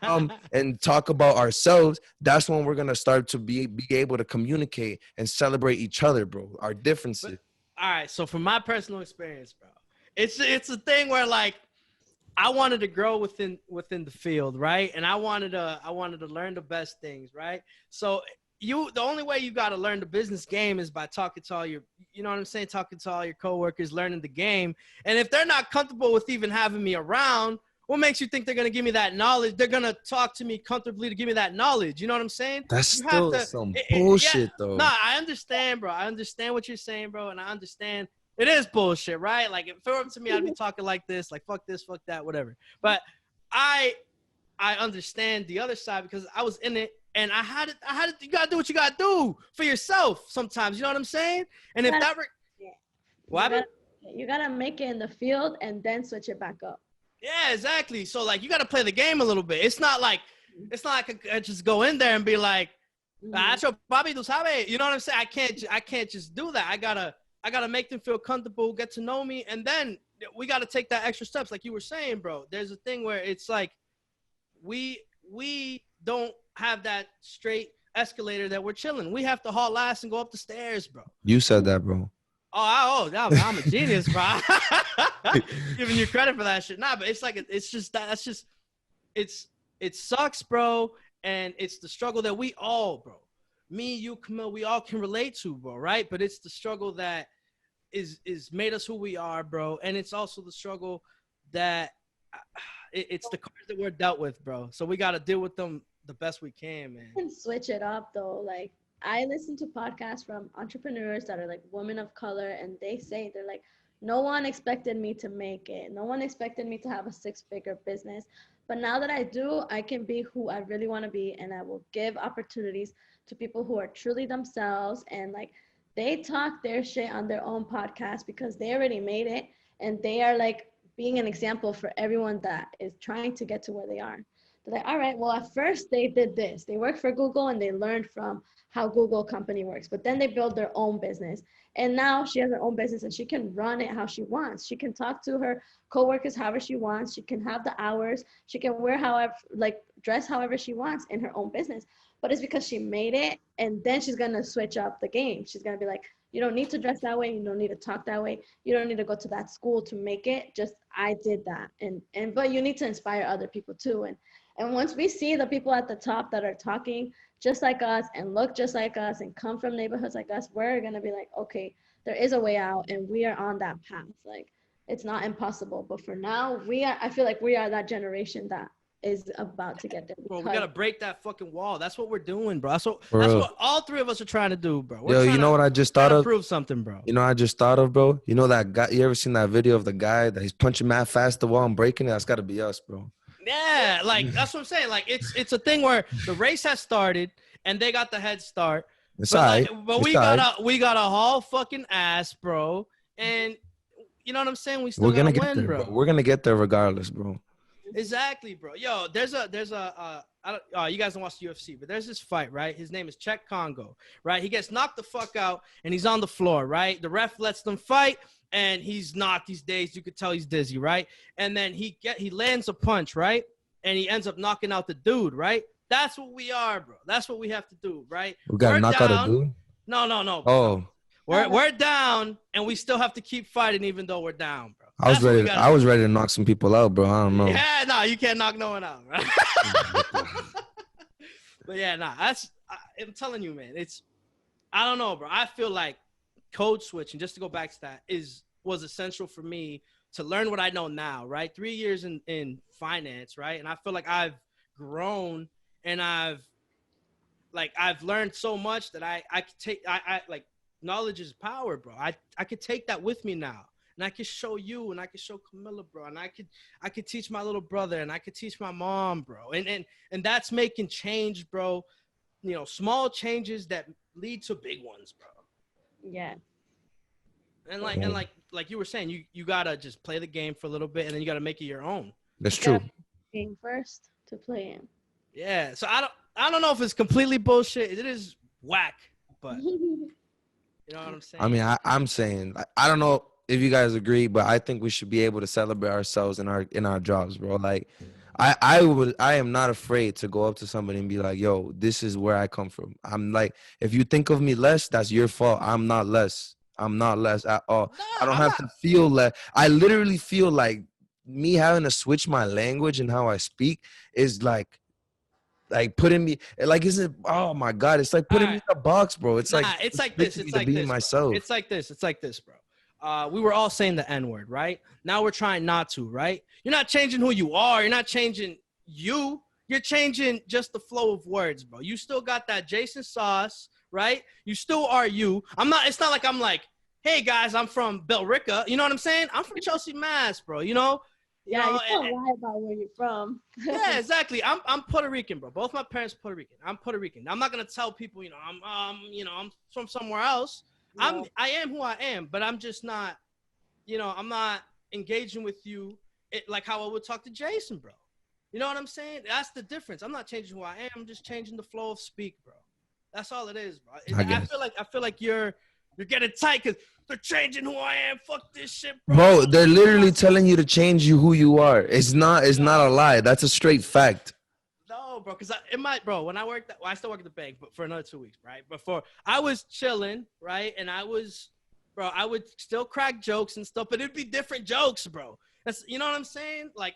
come and talk about ourselves, that's when we're gonna start to be able to communicate and celebrate each other, bro, our differences. All right, so from my personal experience, bro, it's a thing where like I wanted to grow within the field, right? And I wanted to learn the best things, right? So the only way you got to learn the business game is by talking to all your, you know what I'm saying, talking to all your coworkers, learning the game. And if they're not comfortable with even having me around, what makes you think they're going to give me that knowledge? They're going to talk to me comfortably to give me that knowledge. You know what I'm saying? That's still some bullshit, though. No, I understand, bro. I understand what you're saying, bro. And I understand it is bullshit, right? Like, if it were up to me, I'd be talking like this, like, fuck this, fuck that, whatever. But I understand the other side because I was in it. And I had it. You gotta do what you gotta do for yourself sometimes. You know what I'm saying? And if that what? You gotta make it in the field and then switch it back up. Yeah, exactly. So like, you gotta play the game a little bit. It's not like I just go in there and be like, "Acho, papi, tú sabes." You know what I'm saying? I can't just do that. I gotta make them feel comfortable, get to know me, and then we gotta take that extra steps, like you were saying, bro. There's a thing where it's like we don't have that straight escalator that we're chilling. We have to haul ass and go up the stairs, bro. You said that, bro. I'm a genius, bro. Giving you credit for that shit. Nah, but it's like, it sucks, bro. And it's the struggle that we all, bro, me, you, Camille, we all can relate to, bro, right? But it's the struggle that is made us who we are, bro. And it's also the struggle that it's the cards that we're dealt with, bro. So we got to deal with them the best we can, man. You can switch it up though. Like, I listen to podcasts from entrepreneurs that are like women of color, and they're like, no one expected me to make it. No one expected me to have a 6-figure business. But now that I do, I can be who I really want to be, and I will give opportunities to people who are truly themselves, and like, they talk their shit on their own podcast because they already made it, and they are like being an example for everyone that is trying to get to where they are. They're like, all right, well, at first they did this. They worked for Google and they learned from how Google company works, but then they build their own business. And now she has her own business and she can run it how she wants. She can talk to her coworkers however she wants. She can have the hours. She can wear however, like dress however she wants in her own business. But it's because she made it, and then she's going to switch up the game. She's going to be like, you don't need to dress that way. You don't need to talk that way. You don't need to go to that school to make it. Just, I did that. But you need to inspire other people too. And once we see the people at the top that are talking just like us and look just like us and come from neighborhoods like us, we're going to be like, okay, there is a way out, and we are on that path. Like, it's not impossible. But for now, I feel like we are that generation that is about to get there. Bro, we got to break that fucking wall. That's what we're doing, bro. That's what all three of us are trying to do, bro. Yo, you know what I just thought of? Prove something, bro. You know what I just thought of, bro? You know that guy, you ever seen that video of the guy that he's punching mad fast the wall and breaking it? That's got to be us, bro. Yeah, like, that's what I'm saying. Like, it's a thing where the race has started and they got the head start. It's but all like, right. But we got a haul fucking ass, bro. And you know what I'm saying? We still We're gonna gotta get win, there, bro. bro. We're gonna get there regardless, bro. Exactly, bro. Yo, there's a you guys don't watch the UFC, but there's this fight, right? His name is Czech Congo, right? He gets knocked the fuck out and he's on the floor, right? The ref lets them fight and he's knocked, he's dazed. You could tell he's dizzy, right? And then he lands a punch, right? And he ends up knocking out the dude, right? That's what we are, bro. That's what we have to do, right? We gotta knock out a dude? No. Oh. We're down and we still have to keep fighting even though we're down, bro. I was ready to knock some people out, bro. I don't know. Yeah, no, you can't knock no one out, right? But yeah, I'm telling you, man, I don't know, bro. I feel like code switching, just to go back to that, was essential for me to learn what I know now, right? 3 years in finance, right? And I feel like I've grown and I've learned so much that I could take, like, knowledge is power, bro. I could take that with me now. And I could show you, and I could show Camilla, bro. And I could teach my little brother, and I could teach my mom, bro. And that's making change, bro. You know, small changes that lead to big ones, bro. Yeah. And like like you were saying, you gotta just play the game for a little bit, and then you gotta make it your own. That's true. Game first to play in. Yeah. So I don't know if it's completely bullshit. It is whack, but you know what I'm saying. I mean, I'm saying I don't know if you guys agree, but I think we should be able to celebrate ourselves in our jobs, bro. Like, I am not afraid to go up to somebody and be like, yo, this is where I come from. I'm like, if you think of me less, that's your fault. I'm not less. I'm not less at all. No, I don't I'm have to feel less. I literally feel like me having to switch my language and how I speak is like putting me like, is it, oh my God, it's like putting me in a box, bro. It's like, it's like this. It's like being this. myself. It's like this. It's like this, bro. We were all saying the N word, right? Now we're trying not to, right? You're not changing who you are. You're not changing you. You're changing just the flow of words, bro. You still got that Jason sauce, right? You still are you. It's not like I'm like, hey guys, I'm from Billerica. You know what I'm saying? I'm from Chelsea, Mass, bro. You know? Yeah, know, you don't lie about where you're from. Yeah, exactly. I'm Puerto Rican, bro. Both my parents Puerto Rican. I'm Puerto Rican. I'm not gonna tell people, I'm from somewhere else. Yeah. I am who I am, but I'm just not, I'm not engaging with you like how I would talk to Jason, bro. You know what I'm saying? That's the difference. I'm not changing who I am. I'm just changing the flow of speak, bro. That's all it is, bro. I feel like you're getting tight because they're changing who I am. Fuck this shit, bro. Bro, they're literally telling you to change who you are. It's not a lie. That's a straight fact. No, bro, because when I still work at the bank, but for another 2 weeks, right? Before I was chilling, right? And I would still crack jokes and stuff, but it'd be different jokes, bro. That's, you know what I'm saying? Like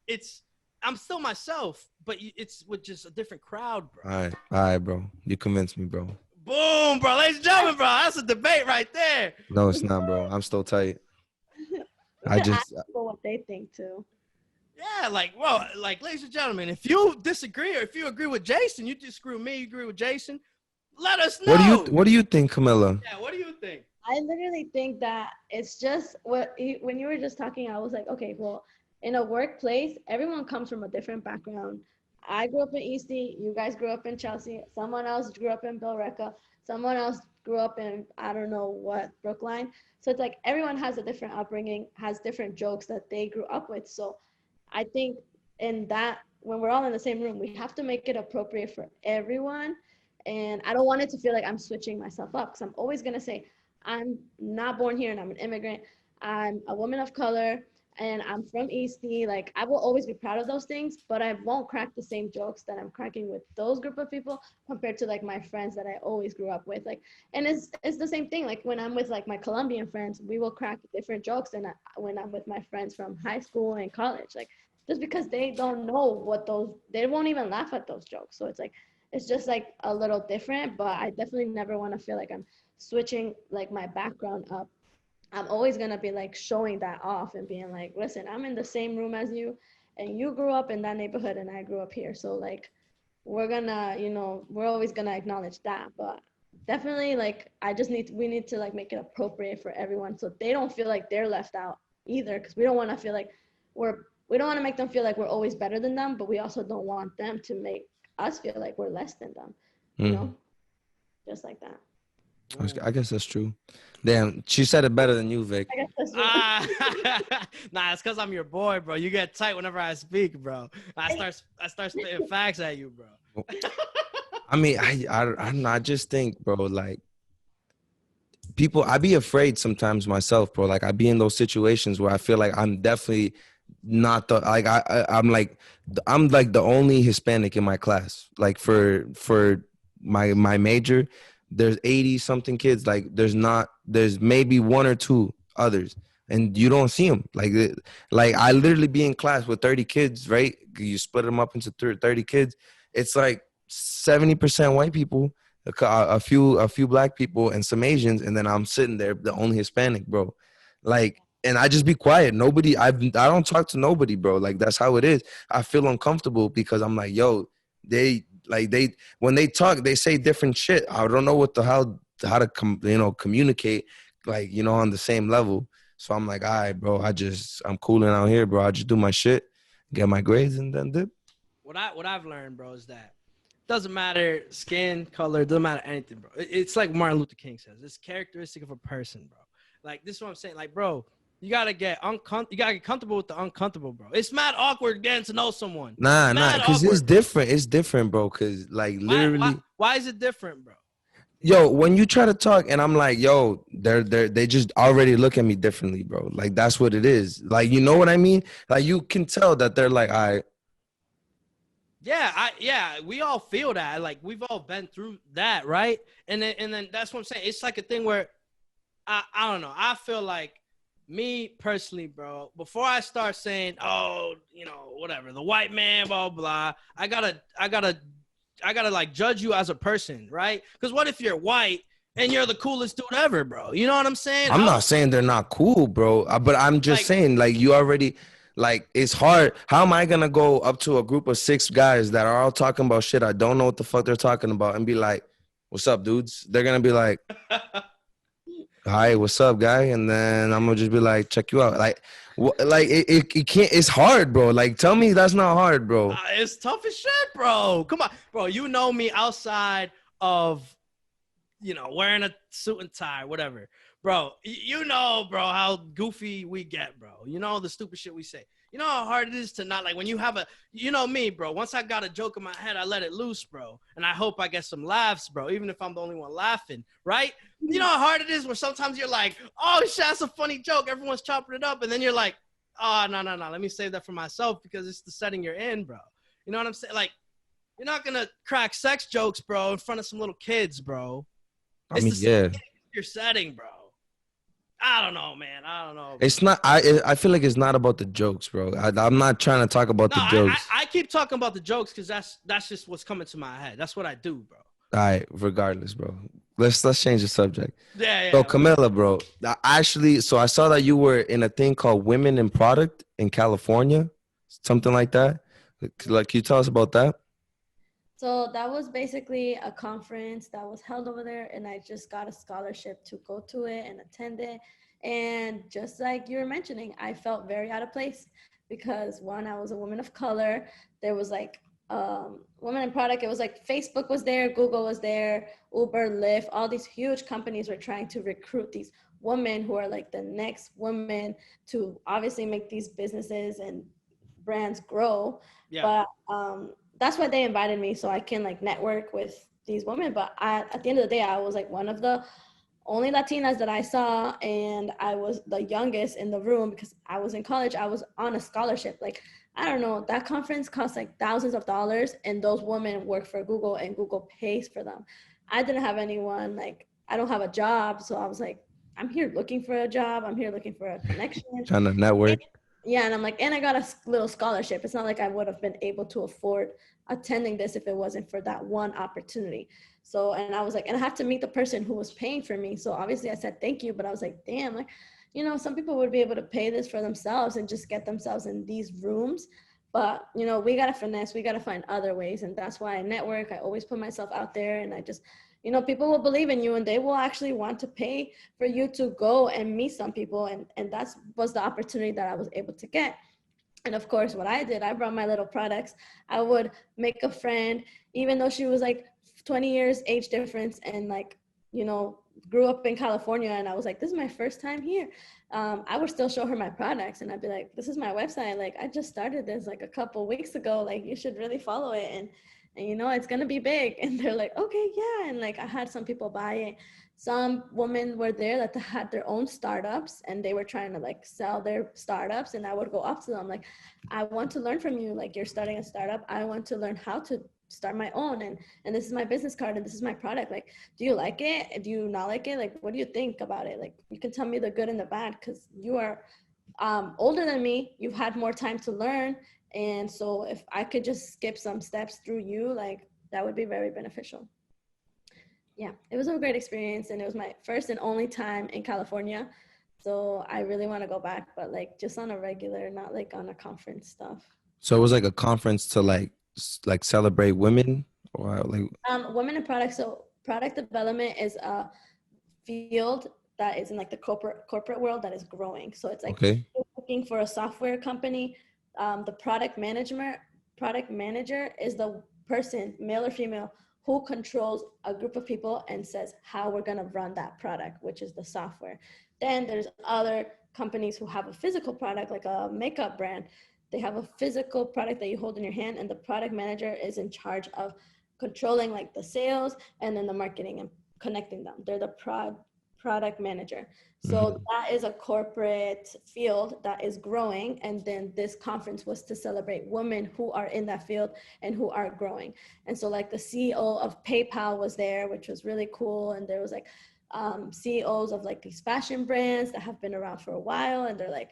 it's, I'm still myself, but it's with just a different crowd, bro. All right, bro. You convinced me, bro. Boom, bro. Ladies and gentlemen, bro. That's a debate right there. No, it's not, bro. I'm still tight. Ask people what they think too. Yeah, like, bro, like, ladies and gentlemen, if you disagree or if you agree with Jason, you disagree with me, you agree with Jason, let us know. What do you think, Camilla? Yeah, what do you think? I literally think that it's just when you were just talking, I was like, okay, well, in a workplace, everyone comes from a different background. I grew up in Eastie, you guys grew up in Chelsea, someone else grew up in Billerica, someone else grew up in, I don't know what, Brookline. So it's like everyone has a different upbringing, has different jokes that they grew up with. So I think in that, when we're all in the same room, we have to make it appropriate for everyone. And I don't want it to feel like I'm switching myself up, because I'm always going to say, I'm not born here and I'm an immigrant. I'm a woman of color and I'm from Eastie. Like, I will always be proud of those things, but I won't crack the same jokes that I'm cracking with those group of people compared to like my friends that I always grew up with. Like, and it's the same thing. Like when I'm with like my Colombian friends, we will crack different jokes than when I'm with my friends from high school and college. Like, just because they don't know they won't even laugh at those jokes. So it's like, it's just like a little different, but I definitely never want to feel like I'm switching like my background up. I'm always going to be like showing that off and being like, listen, I'm in the same room as you and you grew up in that neighborhood and I grew up here. So like, we're gonna, we're always going to acknowledge that. But definitely like, we need to like make it appropriate for everyone so they don't feel like they're left out either. Cause we don't want to feel like we don't want to make them feel like we're always better than them, but we also don't want them to make us feel like we're less than them, you know, just like that. I guess that's true. Damn, she said it better than you, Vic. I guess that's true. Nah, it's because I'm your boy, bro. You get tight whenever I speak, bro. I start spitting facts at you, bro. I mean, I just think, bro, like, I be afraid sometimes myself, bro. Like, I be in those situations where I feel like I'm definitely not I'm like the only Hispanic in my class. Like for my major, there's 80 something kids. Like there's maybe one or two others, and you don't see them. Like I literally be in class with 30 kids, right? You split them up into 30 kids. It's like 70% white people, a few black people, and some Asians, and then I'm sitting there, the only Hispanic, bro. Like, and I just be quiet. I don't talk to nobody, bro. Like, that's how it is. I feel uncomfortable because I'm like, yo, when they talk, they say different shit. I don't know how to communicate, like, on the same level. So I'm like, all right, bro, I'm cooling out here, bro. I just do my shit, get my grades, and then dip. What I've learned, bro, is that it doesn't matter skin color, it doesn't matter anything, bro. It's like Martin Luther King says. It's characteristic of a person, bro. Like, this is what I'm saying. Like, bro, you gotta get comfortable with the uncomfortable, bro. It's mad awkward getting to know someone. Nah, Mad because it's awkward. different. It's different, bro. Because like literally, Why is it different, bro? yo, when you try to talk and I'm like, yo, they just already look at me differently, bro. Like that's what it is. Like, you know what I mean? Like you can tell that they're like, Yeah, we all feel that. Like, we've all been through that, right? And then that's what I'm saying. It's like a thing where I don't know. I feel like, me personally, bro, before I start saying, oh, you know, whatever, the white man, blah blah, I gotta like judge you as a person, right? Because what if you're white and you're the coolest dude ever, bro? You know what I'm saying? I'm not saying they're not cool, bro. But I'm just saying, like, you already, like, it's hard. How am I gonna go up to a group of 6 guys that are all talking about shit I don't know what the fuck they're talking about and be like, "What's up, dudes?" They're gonna be like, "Hi, what's up, guy?" And then I'm gonna just be like, "Check you out." Like, it can't. It's hard, bro. Like, tell me that's not hard, bro. It's tough as shit, bro. Come on, bro. You know me outside of, you know, wearing a suit and tie, whatever, bro. You know, bro, how goofy we get, bro. You know the stupid shit we say. You know how hard it is to not, like, when you have a, you know me, bro. Once I got a joke in my head, I let it loose, bro. And I hope I get some laughs, bro, even if I'm the only one laughing, right? You know how hard it is where sometimes you're like, oh, shit, that's a funny joke. Everyone's chopping it up. And then you're like, oh, no. Let me save that for myself because it's the setting you're in, bro. You know what I'm saying? Like, you're not going to crack sex jokes, bro, in front of some little kids, bro. I mean, yeah. Your setting, bro. I don't know, man. I don't know. Bro. It's not. I feel like it's not about the jokes, bro. I'm not trying to talk about the jokes. I keep talking about the jokes because that's just what's coming to my head. That's what I do, bro. All right, regardless, bro. Let's change the subject. Yeah. So Camila, bro, actually, so I saw that you were in a thing called Women in Product in California, something like that. Like, can you tell us about that? So that was basically a conference that was held over there, and I just got a scholarship to go to it and attend it. And just like you were mentioning, I felt very out of place because, one, I was a woman of color. There was like women in product. It was like Facebook was there, Google was there, Uber, Lyft, all these huge companies were trying to recruit these women who are like the next women to obviously make these businesses and brands grow. Yeah. But that's why they invited me, so I can like network with these women. But at the end of the day, I was like one of the only Latinas that I saw, and I was the youngest in the room because I was in college. I was on a scholarship. Like, I don't know, that conference cost like thousands of dollars, and those women work for Google, and Google pays for them. I didn't have anyone, like, I don't have a job, so I was like, I'm here looking for a job. I'm here looking for a connection. Trying to network. Yeah, and I'm like, and I got a little scholarship. It's not like I would have been able to afford attending this if it wasn't for that one opportunity. So, and I was like, and I have to meet the person who was paying for me. So obviously I said thank you, but I was like, damn, like, you know, some people would be able to pay this for themselves and just get themselves in these rooms. But, you know, we got to finesse, we got to find other ways. And that's why I network. I always put myself out there, and I just, you know, people will believe in you, and they will actually want to pay for you to go and meet some people. And that was the opportunity that I was able to get. And of course, what I did, I brought my little products. I would make a friend, even though she was like 20 years age difference, and like, you know, grew up in California. And I was like, this is my first time here. I would still show her my products, and I'd be like, this is my website. Like, I just started this like a couple weeks ago. Like, you should really follow it. And you know, it's going to be big. And they're like, okay, yeah. And like, I had some people buy it. Some women were there that had their own startups, and they were trying to like sell their startups. And I would go up to them like, I want to learn from you. Like, you're starting a startup. I want to learn how to start my own. And this is my business card, and this is my product. Like, do you like it? Do you not like it? Like, what do you think about it? Like, you can tell me the good and the bad, because you are older than me. You've had more time to learn. And so if I could just skip some steps through you, like, that would be very beneficial. Yeah, it was a great experience, and it was my first and only time in California. So I really want to go back, but like just on a regular, not like on a conference stuff. So it was like a conference to like celebrate women, or like women in product. So product development is a field that is in like the corporate world that is growing. So it's like, okay, looking for a software company. The product manager is the person, male or female, who controls a group of people and says how we're going to run that product, which is the software. Then there's other companies who have a physical product, like a makeup brand. They have a physical product that you hold in your hand, and the product manager is in charge of controlling like the sales and then the marketing and connecting them. They're the product manager. So that is a corporate field that is growing. And then this conference was to celebrate women who are in that field and who are growing. And so like the CEO of PayPal was there, which was really cool. And there was like CEOs of like these fashion brands that have been around for a while. And they're like,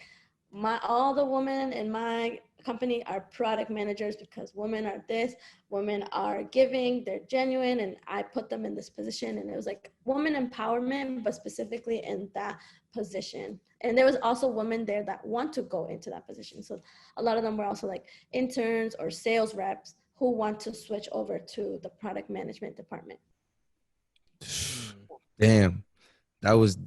all the women in my company are product managers because women are this, women are giving, they're genuine, and I put them in this position. And it was like woman empowerment, but specifically in that position. And there was also women there that want to go into that position. So a lot of them were also like interns or sales reps who want to switch over to the product management department. Damn, that was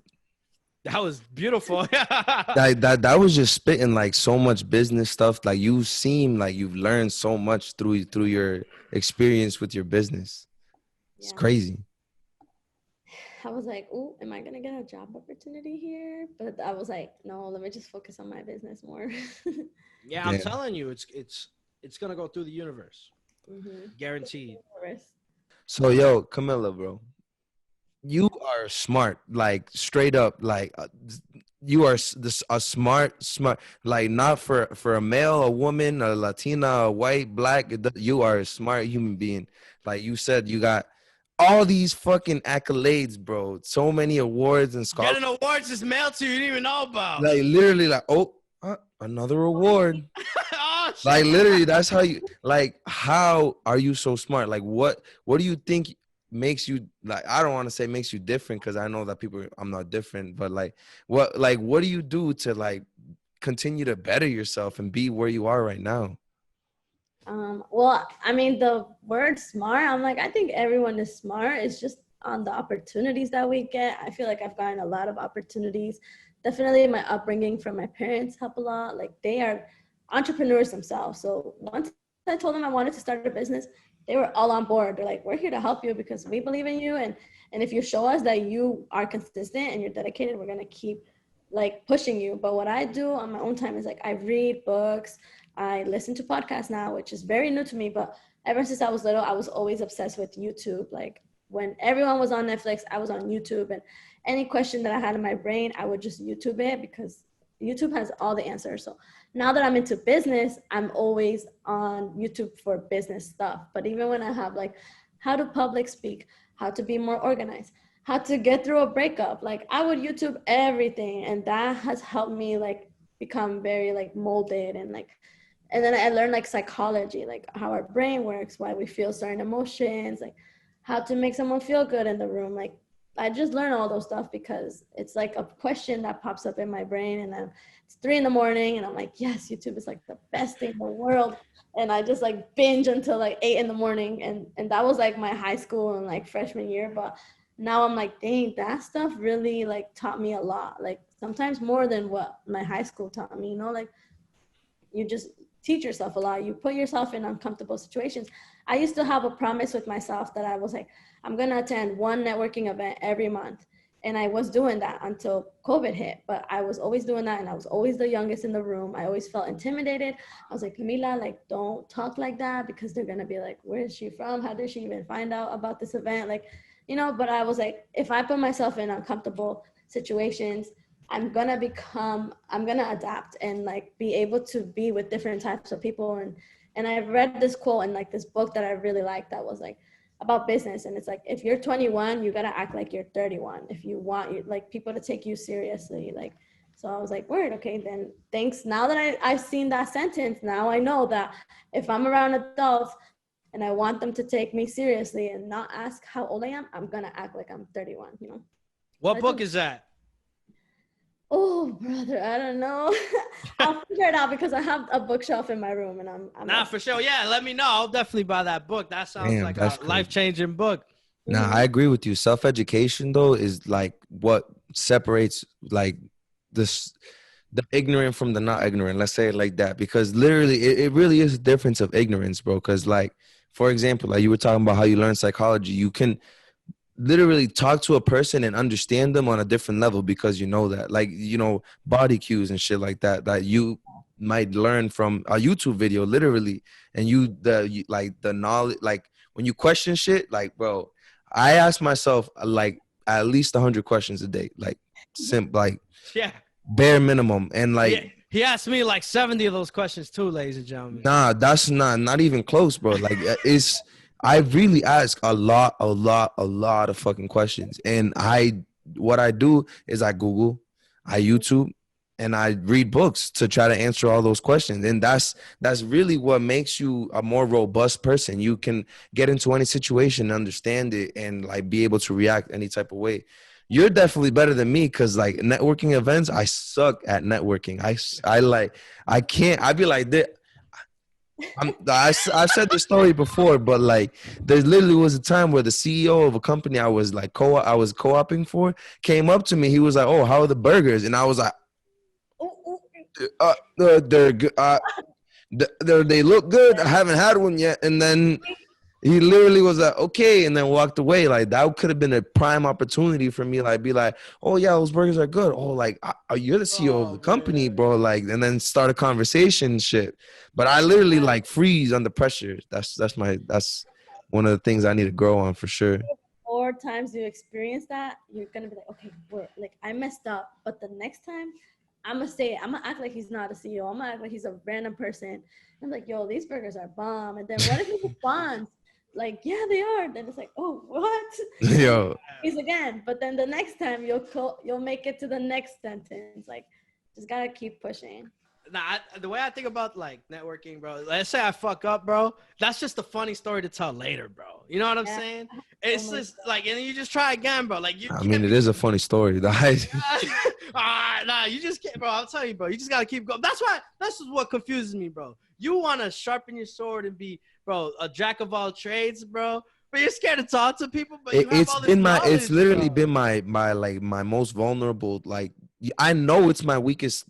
beautiful. that was just spitting like so much business stuff. Like you seem like you've learned so much through your experience with your business. It's crazy. I was like, "Ooh, am I gonna get a job opportunity here?" But I was like, "No, let me just focus on my business more." Yeah, I'm telling you, it's gonna go through the universe, guaranteed. So yo, Camila, bro, you are smart, like straight up, like you are a smart, like not for a male, a woman, a Latina, a white, black. You are a smart human being. Like you said, you got all these fucking accolades, bro. So many awards and scholarships. Getting awards is mailed to you. You didn't even know about. Like literally, like another award. Oh, shit. Like literally, that's how you. Like, how are you so smart? Like, what do you think makes you, like, I don't want to say makes you different, because I know that I'm not different, but like what do you do to like continue to better yourself and be where you are right now? Well, I mean, the word smart, I'm like, I think everyone is smart. It's just on the opportunities that we get. I feel like I've gotten a lot of opportunities. Definitely my upbringing from my parents help a lot. Like they are entrepreneurs themselves. So once I told them I wanted to start a business, they were all on board. They're like, we're here to help you because we believe in you. And if you show us that you are consistent and you're dedicated, we're going to keep like pushing you. But what I do on my own time is like, I read books. I listen to podcasts now, which is very new to me. But ever since I was little, I was always obsessed with YouTube. Like when everyone was on Netflix, I was on YouTube. And any question that I had in my brain, I would just YouTube it because YouTube has all the answers. So now that I'm into business, I'm always on YouTube for business stuff. But even when I have like how to public speak, how to be more organized, how to get through a breakup, like I would YouTube everything. And that has helped me like become very like molded and like, and then I learned like psychology, like how our brain works, why we feel certain emotions, like how to make someone feel good in the room. Like I just learned all those stuff because it's like a question that pops up in my brain, and then it's 3 a.m. and I'm like, yes, YouTube is like the best thing in the world. And I just like binge until like 8 a.m. And that was like my high school and like freshman year. But now I'm like, dang, that stuff really like taught me a lot. Like sometimes more than what my high school taught me, you know, like you just teach yourself a lot. You put yourself in uncomfortable situations. I used to have a promise with myself that I was like, I'm going to attend one networking event every month. And I was doing that until COVID hit, but I was always doing that. And I was always the youngest in the room. I always felt intimidated. I was like, Camila, like, don't talk like that because they're going to be like, where is she from? How did she even find out about this event? Like, you know, but I was like, if I put myself in uncomfortable situations, I'm going to adapt and like be able to be with different types of people. And I read this quote in like this book that I really liked that was like about business. And it's like, if you're 21, you got to act like you're 31. If you want like people to take you seriously, like, so I was like, word, okay, then thanks. Now that I've seen that sentence, now I know that if I'm around adults and I want them to take me seriously and not ask how old I am, I'm going to act like I'm 31, you know? What book is that? Oh, brother, I don't know. I'll figure it out because I have a bookshelf in my room and I'm Nah, for sure. Yeah, let me know. I'll definitely buy that book. That sounds like a life-changing book. Nah, I agree with you. Self-education, though, is like what separates like this, the ignorant from the not ignorant. Let's say it like that, because literally it really is a difference of ignorance, bro. Because like, for example, like you were talking about how you learn psychology, literally talk to a person and understand them on a different level, because you know that, like, you know, body cues and shit like that that you might learn from a YouTube video, literally. And like the knowledge, like when you question shit, like, bro, I ask myself like at least 100 questions a day, like like Yeah. bare minimum. And like, Yeah. He asked me like 70 of those questions too, ladies and gentlemen. nah, that's not even close, bro. Like I really ask a lot of fucking questions. And what I do is I Google, I YouTube, and I read books to try to answer all those questions. And that's really what makes you a more robust person. You can get into any situation, understand it, and like be able to react any type of way. You're definitely better than me, because like networking events, I suck at networking. I can't. I'd be like this. I've said this story before, but like there literally was a time where the CEO of a company I was co-oping for came up to me. He was like, "Oh, how are the burgers?" And I was like, "They're good. They look good. I haven't had one yet." And then he literally was like, "Okay," and then walked away. Like that could have been a prime opportunity for me. Like be like, "Oh yeah, those burgers are good." Oh, like you're the CEO of the company, bro. Like, and then start a conversation, and shit. But I literally like freeze under pressure. That's one of the things I need to grow on for sure. 4 times you experience that, you're gonna be like, okay, like I messed up, but the next time I'm gonna say it. I'm gonna act like he's not a CEO. I'm gonna act like he's a random person. I'm like, yo, these burgers are bomb. And then what if he responds? Like, yeah, they are. Then it's like, oh, what? Yo, He's again. But then the next time you'll make it to the next sentence. Like, just gotta keep pushing. Nah, the way I think about like networking, bro. Let's say I fuck up, bro. That's just a funny story to tell later, bro. You know what I'm saying? It's just like, and then you just try again, bro. Like I mean, it is a funny story. Nah, you just can't, bro. I'll tell you, bro. You just gotta keep going. That's what confuses me, bro. You wanna sharpen your sword and be, bro, a jack of all trades, bro. But you're scared to talk to people. But it's literally been my most vulnerable. Like, I know it's my weakest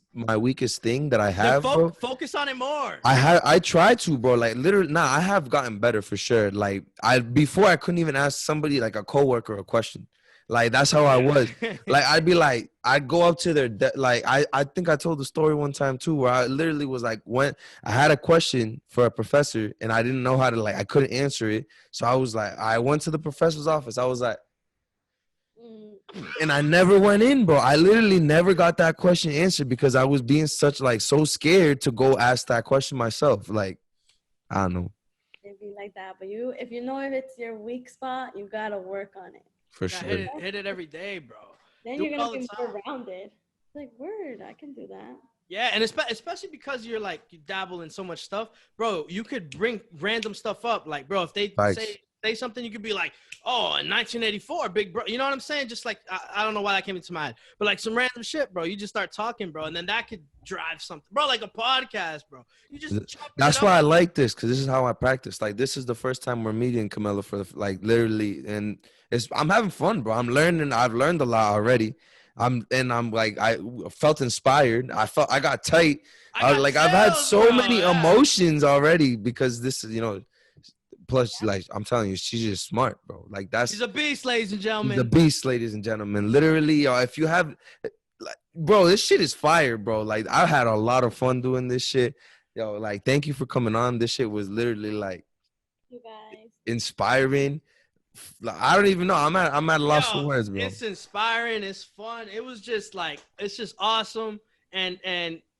thing that I have, bro. Focus on it more. I try to, bro. Like literally, I have gotten better for sure. Like before I couldn't even ask somebody, like a coworker, a question. Like that's how I was. Like I'd go up to their like I think I told the story one time too, where I literally was like, when I had a question for a professor and I didn't know how to, like, I couldn't answer it. So I was like, I went to the professor's office. I was like, and I never went in, bro. I literally never got that question answered because I was being so scared to go ask that question myself. Like, I don't know. It'd be like that, but if you know if it's your weak spot, you gotta work on it. For sure. Hit it every day, bro. Then you're gonna be more rounded. Like, word, I can do that. Yeah, and especially because you dabble in so much stuff, bro. You could bring random stuff up, like, bro. If they say something, you could be like, "Oh, in 1984, big bro." You know what I'm saying? Just like I don't know why that came into my head, but like some random shit, bro. You just start talking, bro, and then that could drive something, bro. Like a podcast, bro. You just that's why I like this, because this is how I practice. Like, this is the first time we're meeting, Camila, for like literally, and I'm having fun, bro. I'm learning. I've learned a lot already. I'm like, I felt inspired. I got tight. I've had so many emotions already because this is, plus, like, I'm telling you, she's just smart, bro. Like, she's a beast, ladies and gentlemen. She's a beast, ladies and gentlemen. Literally, if you have, like, bro, this shit is fire, bro. Like, I had a lot of fun doing this shit. Yo, like, thank you for coming on. This shit was literally like, you guys, inspiring. Like, I don't even know. I'm at a loss for words, bro. It's inspiring. It's fun. It was just like, it's just awesome. And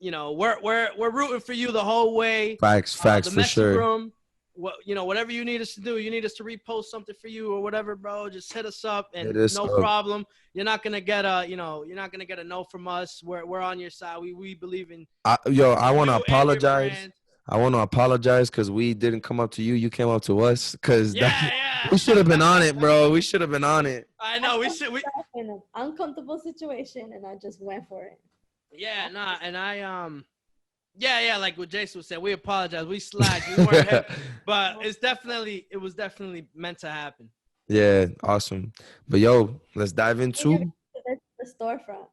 we're rooting for you the whole way. Facts for sure. Room, whatever you need us to do, you need us to repost something for you or whatever, bro. Just hit us up, and no problem. You're not gonna get a no from us. We're on your side. We believe in. I want to apologize. I want to apologize because we didn't come up to you. You came up to us because we should have been on it, bro. We should have been on it. I know we in an uncomfortable situation, and I just went for it. Yeah, nah, and I like what Jason was saying. We apologize. We slacked. We weren't hip, but it was definitely meant to happen. Yeah, awesome. But yo, let's dive into the storefront.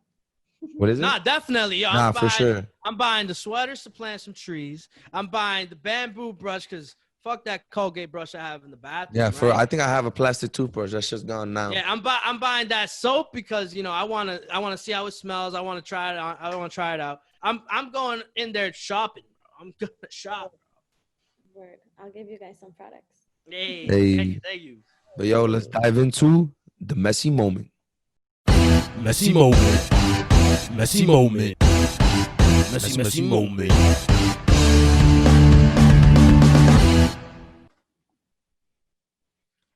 What is it? Nah, definitely. Yo, for sure. I'm buying the sweaters to plant some trees. I'm buying the bamboo brush because fuck that Colgate brush I have in the bathroom. Yeah, right? I think I have a plastic toothbrush that's just gone now. Yeah, I'm buying that soap because I wanna see how it smells. I wanna try it out. I want to try it out. I'm going in there shopping, bro. I'm gonna shop. Word. I'll give you guys some products. Hey, Hey. thank you. But yo, let's dive into the messy moment. Messy moment. Messy moment. Messy moment.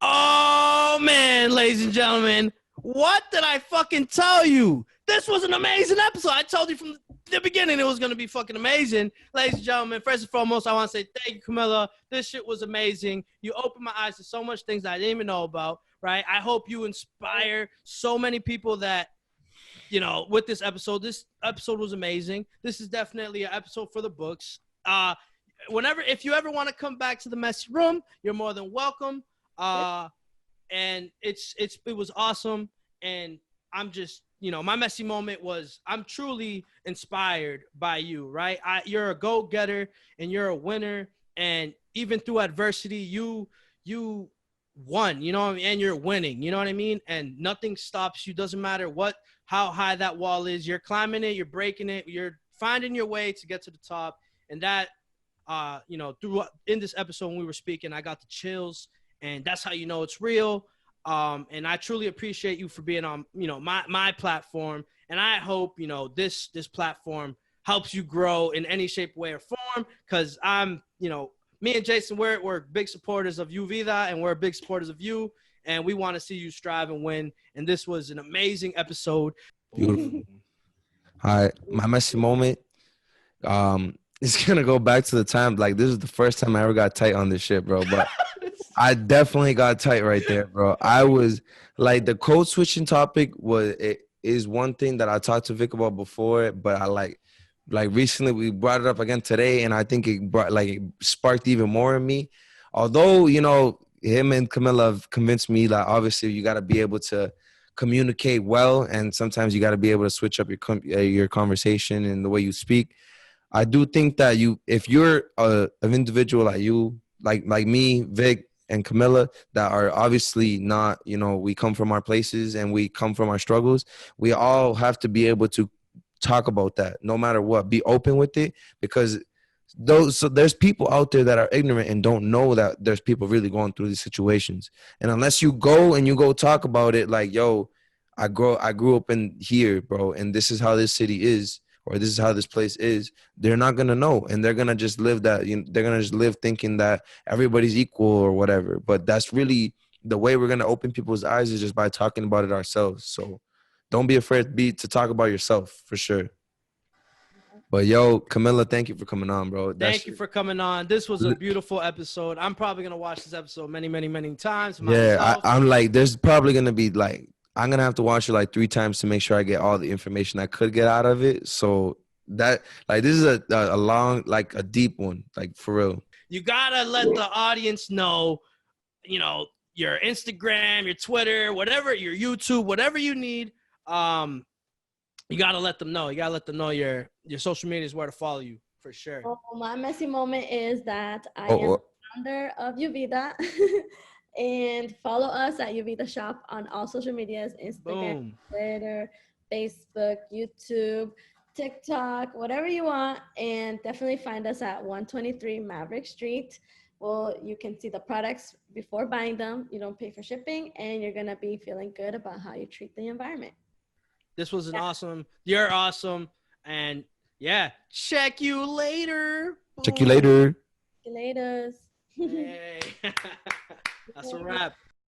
Oh man, ladies and gentlemen, what did I fucking tell you? This was an amazing episode. I told you from the beginning it was gonna be fucking amazing. Ladies and gentlemen, first and foremost, I want to say thank you, Camila. This shit was amazing. You opened my eyes to so much things that I didn't even know about, right? I hope you inspire so many people that, with this episode. This episode was amazing. This is definitely an episode for the books. If you ever want to come back to the messy room, you're more than welcome. And it was awesome. And I'm just, my messy moment was I'm truly inspired by you, right? You're a go-getter and you're a winner. And even through adversity, you won, you know what I mean? And you're winning, you know what I mean? And nothing stops you. Doesn't matter how high that wall is. You're climbing it, you're breaking it, you're finding your way to get to the top. And that, in this episode when we were speaking, I got the chills, and that's how you know it's real. And I truly appreciate you for being on, my platform. And I hope, this platform helps you grow in any shape, way, or form. Because me and Jason, we're big supporters of UVIDA, and we're big supporters of you. And we want to see you strive and win. And this was an amazing episode. Beautiful. All right, my messy moment. It's gonna go back to the time, like, this is the first time I ever got tight on this shit, bro. But I definitely got tight right there, bro. I was like, the code switching topic is one thing that I talked to Vic about before, but I like recently we brought it up again today, and I think it sparked even more in me. Although, him and Camila have convinced me that obviously you got to be able to communicate well, and sometimes you got to be able to switch up your conversation and the way you speak. I do think that if you're an individual like you, like me, Vic, and Camila, that are obviously not, we come from our places and we come from our struggles, we all have to be able to talk about that no matter what. Be open with it, because there's people out there that are ignorant and don't know that there's people really going through these situations. And unless you go talk about it, like, yo, I grew up in here, bro, and this is how this city is, or this is how this place is, they're not gonna know, and they're gonna just live that. They're gonna just live thinking that everybody's equal or whatever. But that's really the way we're gonna open people's eyes, is just by talking about it ourselves. So don't be afraid to talk about yourself, for sure. But yo, Camila, thank you for coming on, bro. Thank you for coming on. This was a beautiful episode. I'm probably gonna watch this episode many, many, many times. Yeah, I'm like, there's probably gonna be like, I'm gonna have to watch it like 3 times to make sure I get all the information I could get out of it. So that, like, this is a long, like, a deep one, like, for real. You gotta let the audience know, your Instagram, your Twitter, whatever, your YouTube, whatever you need. You gotta let them know. You gotta let them know your social media is where to follow you, for sure. Oh, my messy moment is that I am founder of UVIDA. And follow us at UVIDA Shop on all social medias: Instagram, Twitter, Facebook, YouTube, TikTok, whatever you want. And definitely find us at 123 Maverick Street. Well, you can see the products before buying them. You don't pay for shipping, and you're gonna be feeling good about how you treat the environment. This was you're awesome. And yeah, check you later. Check you later. See you later. Hey. That's a wrap.